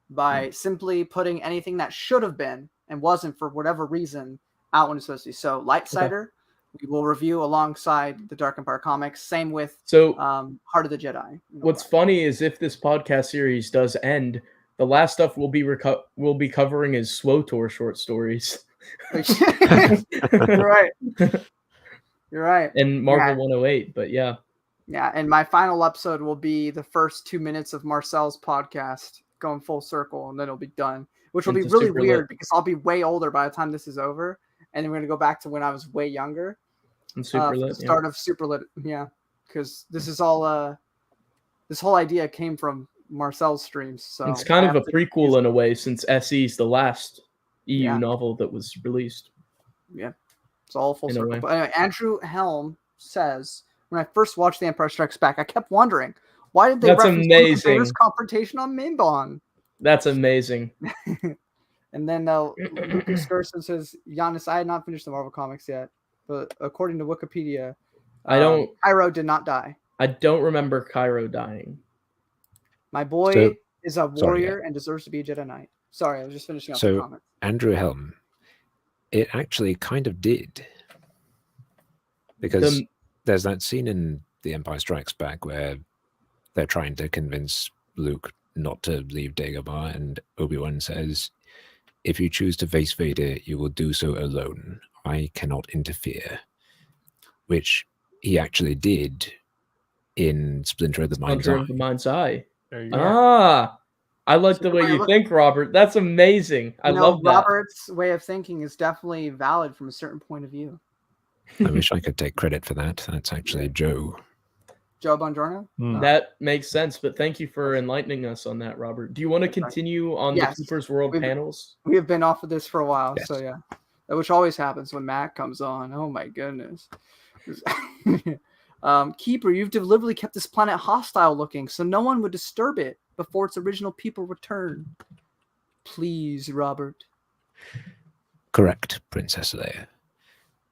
by simply putting anything that should have been and wasn't for whatever reason out when it's supposed to be. So Lightsider, we will review alongside the Dark Empire comics. Same with Heart of the Jedi. What's funny is if this podcast series does end, the last stuff we'll be covering is SWOTOR short stories. You're right. You're right. And Marvel 108, but yeah. Yeah, and my final episode will be the first 2 minutes of Marcel's podcast going full circle, and then it'll be done, which will be really weird because I'll be way older by the time this is over, and then we're going to go back to when I was way younger. And Super Lit. The start of Super Lit, yeah, because this is all, this whole idea came from Marcel's streams. So It's kind I of a have to prequel in a way, since SE is the last EU Yeah. novel that was released. Yeah, it's all full In a circle. way. But anyway, Andrew Helm says, when I first watched The Empire Strikes Back, I kept wondering, why did they That's reference amazing. Luke Vader's confrontation on Mimban? That's amazing. And then Lucas Gerson says, Giannis, I had not finished the Marvel comics yet, but according to Wikipedia, Cairo did not die. I don't remember Cairo dying. My boy So- is a sorry, warrior and deserves to be a Jedi Knight. Sorry, I was just finishing up So- the comment. Andrew Helm, it actually kind of did. Because there's that scene in The Empire Strikes Back where they're trying to convince Luke not to leave Dagobah, and Obi-Wan says, if you choose to face Vader, you will do so alone. I cannot interfere. Which he actually did in Splinter of the Mind's Splinter Eye. of the Mind's Eye. There you go. Ah, I like the way I you look- think, Robert. That's amazing. I love that. Robert's way of thinking is definitely valid from a certain point of view. I wish I could take credit for that. That's actually Joe. Joe Bongiorno? Hmm. That makes sense, but thank you for enlightening us on that, Robert. Do you want to continue on Yes. the Keeper's World We've- panels? We have been off of this for a while, Yes. so yeah. Which always happens when Matt comes on. Oh my goodness. Keeper, you've deliberately kept this planet hostile looking, so no one would disturb it before its original people return. Please, Robert. Correct, Princess Leia.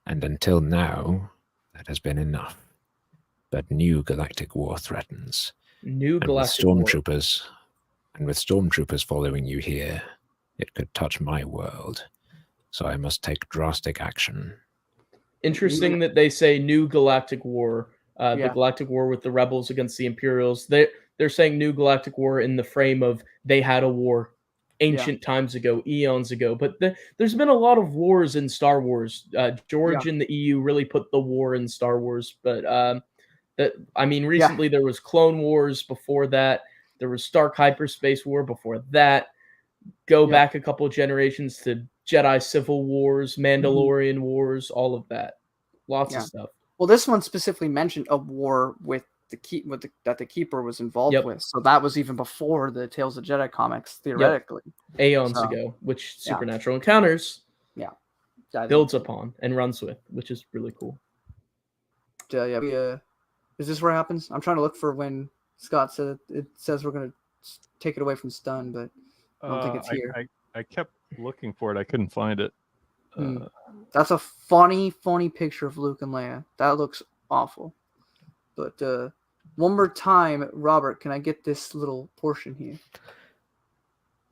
And until now, that has been enough. But new galactic war threatens. New And with Galactic War. stormtroopers following you here, it could touch my world. So I must take drastic action. Interesting that they say New Galactic War. The Yeah. Galactic War with the rebels against the Imperials. They're saying New Galactic War in the frame of they had a war ancient times ago, eons ago. But there's been a lot of wars in Star Wars. George and the EU really put the war in Star Wars. But recently there was Clone Wars. Before that, there was Stark Hyperspace War. Before that, go back a couple of generations to Jedi Civil Wars, Mandalorian Wars, all of that. Lots of stuff. Well, this one specifically mentioned a war with that the Keeper was involved with. So that was even before the Tales of Jedi comics, theoretically. Aeons ago, which Supernatural Encounters builds upon and runs with, which is really cool. Is this where it happens? I'm trying to look for when Scott said it says we're going to take it away from Stun, but I don't think it's here. I kept looking for it. I couldn't find it. That's a funny picture of Luke and Leia. That looks awful. But one more time, Robert, can I get this little portion here?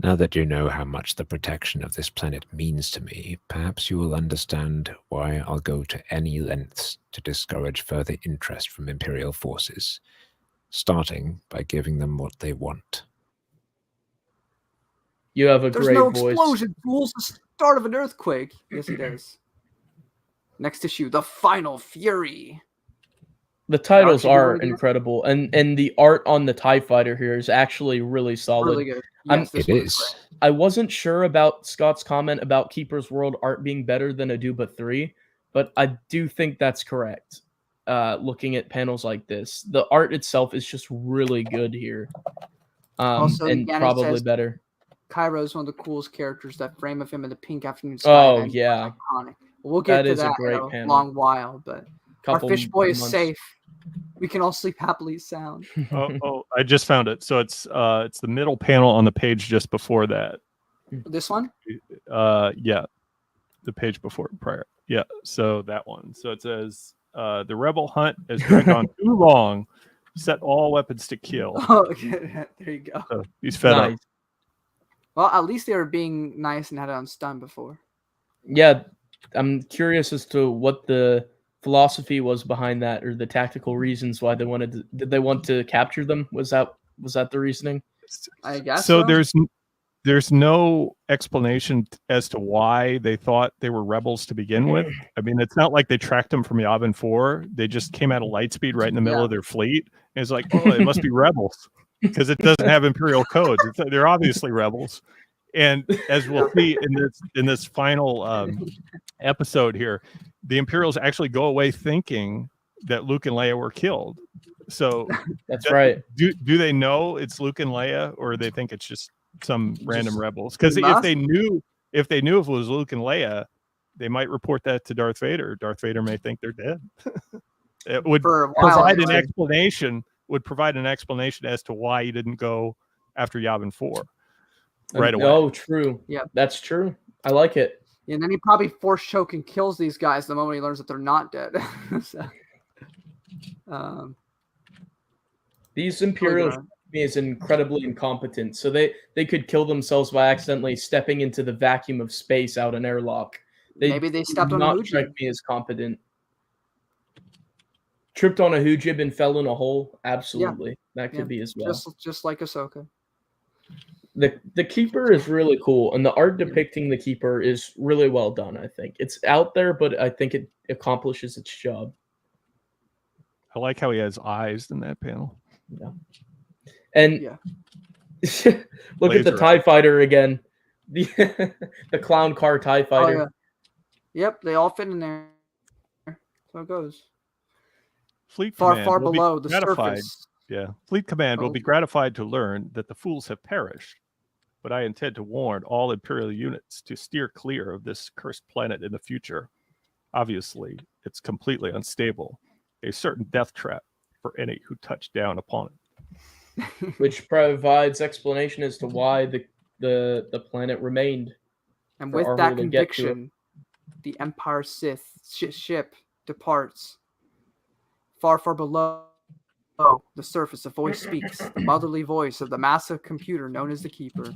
Now that you know how much the protection of this planet means to me, perhaps you will understand why I'll go to any lengths to discourage further interest from Imperial forces, starting by giving them what they want. You have a There's great no voice. explosion, fools. The start of an earthquake. Yes, it is. Next issue, The Final Fury. The titles Archie, you are wanna do that? incredible, and the art on the TIE Fighter here is actually really solid. Really good. Yes, this It one's is. great. I wasn't sure about Scott's comment about Keeper's World art being better than Aduba 3, but I do think that's correct. Looking at panels like this, the art itself is just really good here, Also, and Yannis probably says better. Cairo is one of the coolest characters. That frame of him in the pink afternoon sky. Oh, event is yeah. iconic. We'll get That to is a that great in a panel. long while, but Couple our fish boy is months. safe. We can all sleep happily sound. I just found it. So it's the middle panel on the page just before that. This one? The page before prior. Yeah, so that one. So it says the rebel hunt has dragged on too long. Set all weapons to kill. Oh, okay. There you go. So he's fed up. Nice. Well, at least they were being nice and had it on stun before. Yeah, I'm curious as to what the philosophy was behind that, or the tactical reasons why they wanted to. Did they want to capture them? Was that the reasoning? I guess So there's no explanation as to why they thought they were rebels to begin with. I mean, it's not like they tracked them from Yavin 4. They just came out of Lightspeed right in the middle of their fleet. And it's like, oh, they must be rebels because it doesn't have Imperial codes. They're obviously rebels. And as we'll see in this final episode here, the Imperials actually go away thinking that Luke and Leia were killed. So That's right. Do they know it's Luke and Leia, or they think it's just some random rebels? Because must. if they knew if it was Luke and Leia, they might report that to Darth Vader. Darth Vader may think they're dead. It would For a while, provide an anyway. explanation. Would provide an explanation as to why he didn't go after Yavin 4 right away. Oh, true. Yeah. That's true. I like it. And then he probably force choke and kills these guys the moment he learns that they're not dead. So, These Imperial is incredibly incompetent, so they could kill themselves by accidentally stepping into the vacuum of space out an airlock. Maybe they stepped do on a not hujib. strike me as competent. Tripped on a hujib and fell in a hole. Absolutely, that could be as well. Just like Ahsoka. The Keeper is really cool, and the art depicting the Keeper is really well done. I think it's out there, but I think it accomplishes its job. I like how he has eyes in that panel. Yeah. And look Laser at the TIE fighter again. The clown car TIE fighter. Oh, yeah. Yep, they all fit in there. So it goes. Fleet Far Command will be below the gratified. surface. Yeah. Fleet Command will be gratified to learn that the fools have perished, but I intend to warn all Imperial units to steer clear of this cursed planet in the future. Obviously, it's completely unstable, a certain death trap for any who touch down upon it. Which provides explanation as to why the planet remained. And with that conviction, the Empire Sith ship departs. Far below the surface, a voice speaks, the motherly voice of the massive computer known as the Keeper.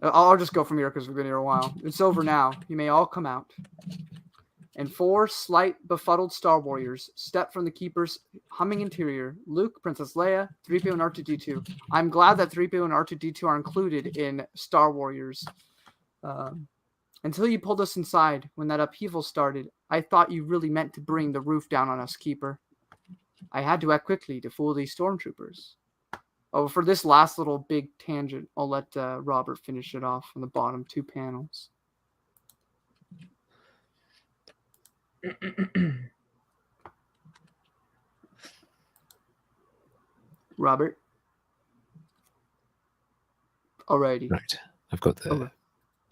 I'll just go from here because we've been here a while. It's over now. You may all come out. And 4 slight, befuddled Star Warriors step from the Keeper's humming interior. Luke, Princess Leia, 3PO, and R2-D2. I'm glad that 3PO and R2-D2 are included in Star Warriors. Until you pulled us inside when that upheaval started, I thought you really meant to bring the roof down on us, Keeper. I had to act quickly to fool these stormtroopers. Oh, for this last little big tangent, I'll let Robert finish it off on the bottom 2 panels. Robert? Alrighty. Right. I've got the...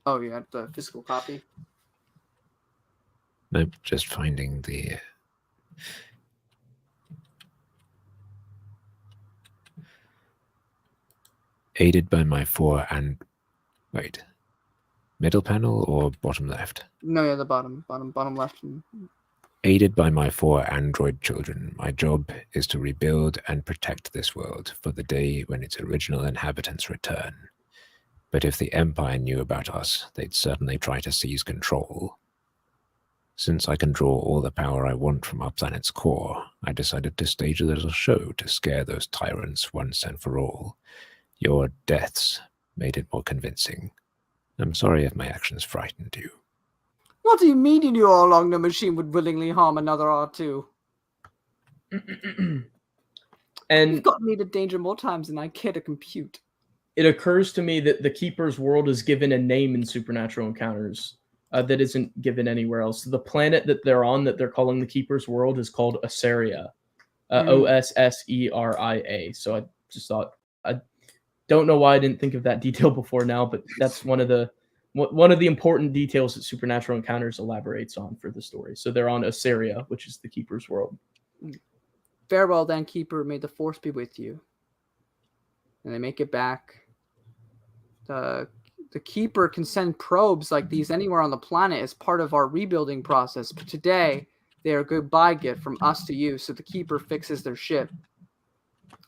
Oh, you have the physical copy? Nope, just finding the... Aided by my 4 and... Wait. Middle panel or bottom left? No, yeah, the bottom left. Aided by my 4 android children, my job is to rebuild and protect this world for the day when its original inhabitants return. But if the Empire knew about us, they'd certainly try to seize control. Since I can draw all the power I want from our planet's core, I decided to stage a little show to scare those tyrants once and for all. Your deaths made it more convincing. I'm sorry if my actions frightened you. What do you mean you knew all along the machine would willingly harm another R2? And you've gotten me to danger more times than I care to compute. It occurs to me that the Keeper's world is given a name in Supernatural Encounters that isn't given anywhere else. The planet that they're on, that they're calling the Keeper's world, is called Osseria. Osseria. So I just thought, I don't know why I didn't think of that detail before now, but that's one of the important details that Supernatural Encounters elaborates on for the story. So they're on Osseria, which is the Keeper's world. Farewell then, Keeper. May the Force be with you. And they make it back. The Keeper can send probes like these anywhere on the planet as part of our rebuilding process. But today, they are a goodbye gift from us to you. So the Keeper fixes their ship.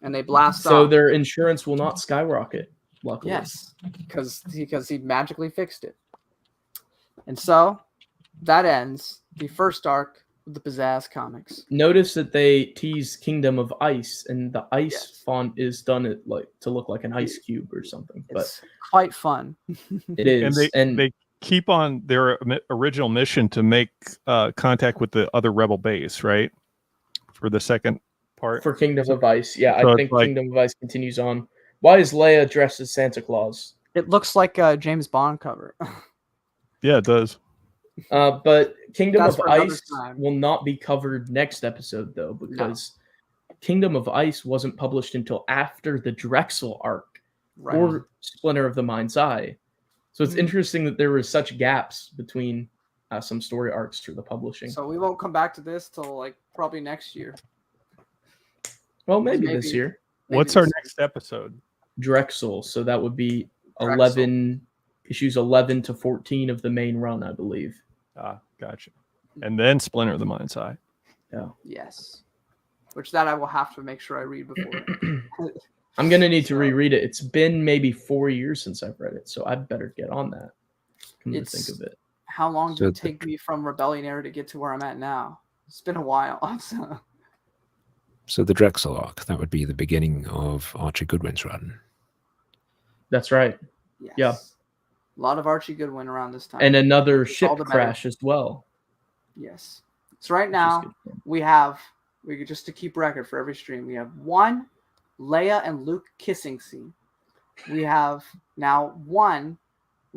And they blast off. So their insurance will not skyrocket, luckily. Yes, because he magically fixed it. And so, that ends the first arc of the Pizzazz comics. Notice that they tease Kingdom of Ice, and the ice font is done to look like an ice cube or something. It's quite fun. It is. And they keep on their original mission to make contact with the other rebel base, right? For the second part. For Kingdom of Ice. Yeah, so I think Kingdom of Ice continues on. Why is Leia dressed as Santa Claus? It looks like a James Bond cover. Yeah, it does. But Kingdom That's of for another Ice time. will not be covered next episode, though, because Kingdom of Ice wasn't published until after the Drexel arc Right. or Splinter of the Mind's Eye. So it's interesting that there were such gaps between some story arcs for the publishing. So we won't come back to this till like probably next year. Well, maybe this year. What's our next episode? Drexel. So that would be Drexel. issues 11 to 14 of the main run, I believe. Gotcha. And then Splinter of the Mind's Eye. Yeah. Yes. Which that I will have to make sure I read before. I'm going to need to reread it. It's been maybe 4 years since I've read it, so I'd better get on that. Come to think of it. How long did it take me from Rebellion Era to get to where I'm at now? It's been a while. So the Drexel arc, that would be the beginning of Archie Goodwin's run. That's right. Yes. Yeah. A lot of Archie Goodwin around this time. And another ship crash as well. Yes. So right now, just to keep record for every stream, we have one Leia and Luke kissing scene. We have now one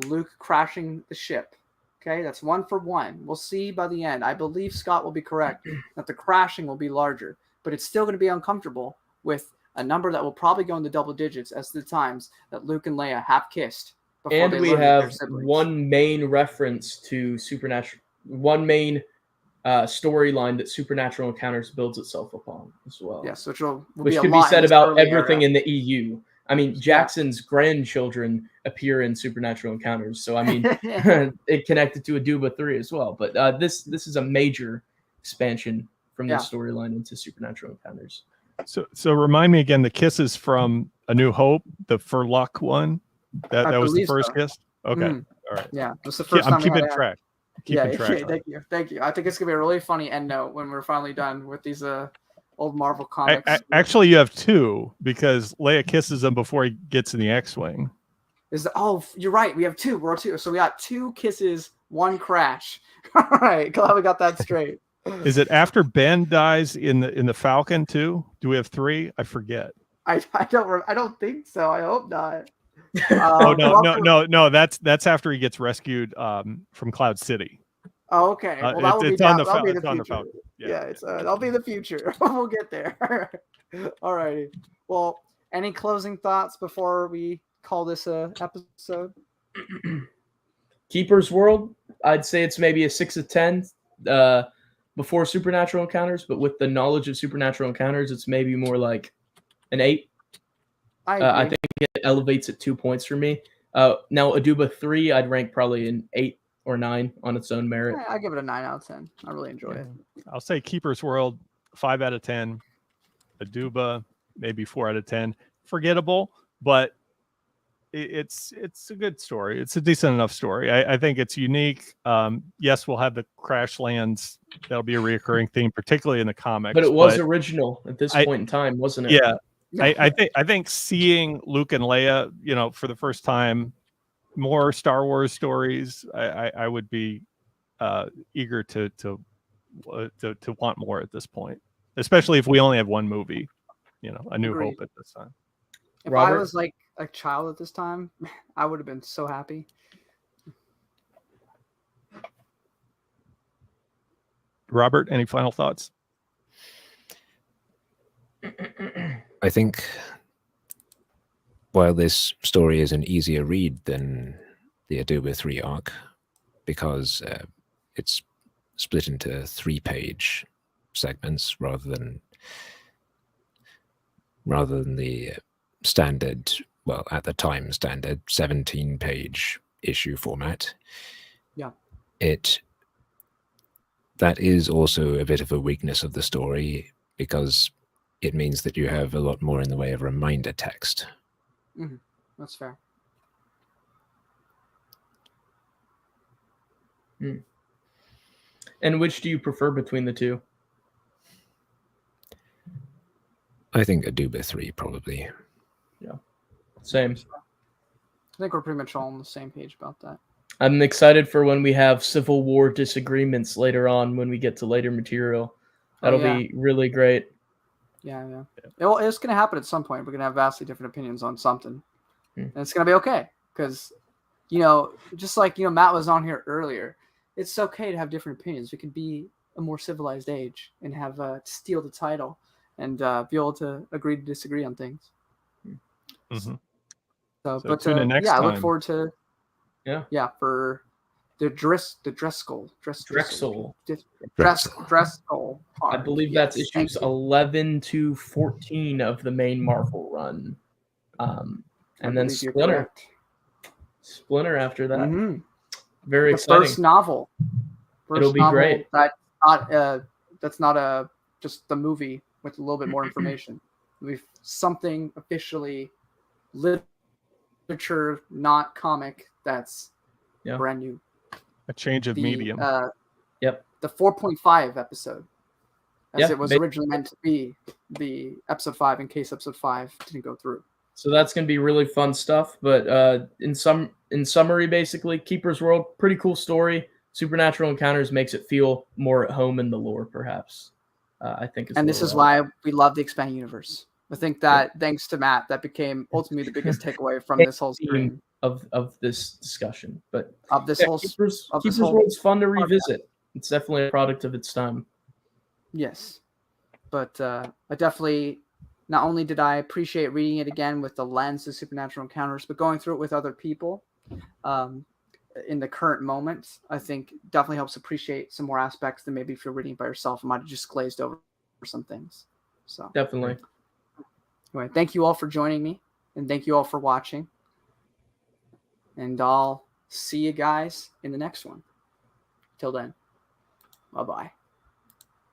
Luke crashing the ship. Okay, that's 1 for 1. We'll see by the end. I believe Scott will be correct that the crashing will be larger, but it's still going to be uncomfortable with a number that will probably go in the double digits as the times that Luke and Leia have kissed. And we have one main reference to Supernatural, one main storyline that Supernatural Encounters builds itself upon as well. Yes, which could be said about everything in the EU. I mean, Jackson's grandchildren appear in Supernatural Encounters, so I mean, it connected to Aduba 3 as well. But this is a major expansion from the storyline into Supernatural Encounters. So remind me again, the kisses from A New Hope, the For Luck one. That was the first kiss. Okay, all right. Yeah, that's the first time. I'm keeping track. Thank you. I think it's gonna be a really funny end note when we're finally done with these old Marvel comics. Actually, you have two because Leia kisses him before he gets in the X-wing. You're right. We have two. We're two. So we got 2 kisses, 1 crash. All right, glad we got that straight. Is it after Ben dies in the Falcon too? Do we have 3? I forget. I don't think so. I hope not. No. That's after he gets rescued from Cloud City. Oh, okay. Well, that'll be the future. That'll be the future. We'll get there. All righty. Well, any closing thoughts before we call this a episode? Keeper's World, I'd say it's maybe a 6 of 10 before Supernatural Encounters, but with the knowledge of Supernatural Encounters, it's maybe more like an 8. I think it elevates it 2 points for me. Now, Aduba 3, I'd rank probably an 8 or 9 on its own merit. I give it a 9 out of 10. I really enjoy it. I'll say Keeper's World, 5 out of 10. Aduba, maybe 4 out of 10. Forgettable, but it's a good story. It's a decent enough story. I think it's unique. Yes, we'll have the crash lands. That'll be a reoccurring theme, particularly in the comics. But it was original at this point in time, wasn't it? Yeah. I think seeing Luke and Leia, for the first time, more Star Wars stories. I would be eager to want more at this point, especially if we only have one movie. A New Hope at this time. If I was like a child at this time, I would have been so happy. Robert, any final thoughts? I think while this story is an easier read than the Aduba 3 arc, because it's split into 3-page segments rather than the standard, well, at the time standard 17-page issue format. Yeah. That is also a bit of a weakness of the story, because it means that you have a lot more in the way of reminder text. Mm-hmm. That's fair. And which do you prefer between the two? I think Aduba 3, probably. Yeah. Same. I think we're pretty much all on the same page about that. I'm excited for when we have Civil War disagreements later on, when we get to later material. That'll be really great. Yeah. Well, it's going to happen at some point. We're going to have vastly different opinions on something. And it's going to be okay. Because, just like, Matt was on here earlier, it's okay to have different opinions. We can be a more civilized age and have steal the title and be able to agree to disagree on things. Mhm. So So but tune in next I look time. forward to for the Driscoll Drexel. Driscoll. I believe that's issues 11 to 14 of the main Marvel run. And then Splinter after that. Mm-hmm. Very the exciting. First novel. It'll be great. That's not just the movie with a little bit more information. We've something officially literature, not comic. That's brand new. A change of medium. The 4.5 episode, as it was originally meant to be, the episode 5, in case episode 5 didn't go through. So that's going to be really fun stuff. But in summary, basically, Keeper's World, pretty cool story. Supernatural encounters makes it feel more at home in the lore, perhaps. I think. And this is why we love the expanding universe. I think that thanks to Matt, that became ultimately the biggest takeaway from this whole stream of this discussion. But of this whole Keeper's World's fun to revisit. It's definitely a product of its time. Yes, but I definitely. Not only did I appreciate reading it again with the lens of supernatural encounters, but going through it with other people in the current moment, I think definitely helps appreciate some more aspects than maybe if you're reading it by yourself, it might have just glazed over some things. So definitely. Anyway, thank you all for joining me, and thank you all for watching. And I'll see you guys in the next one. Till then, bye-bye.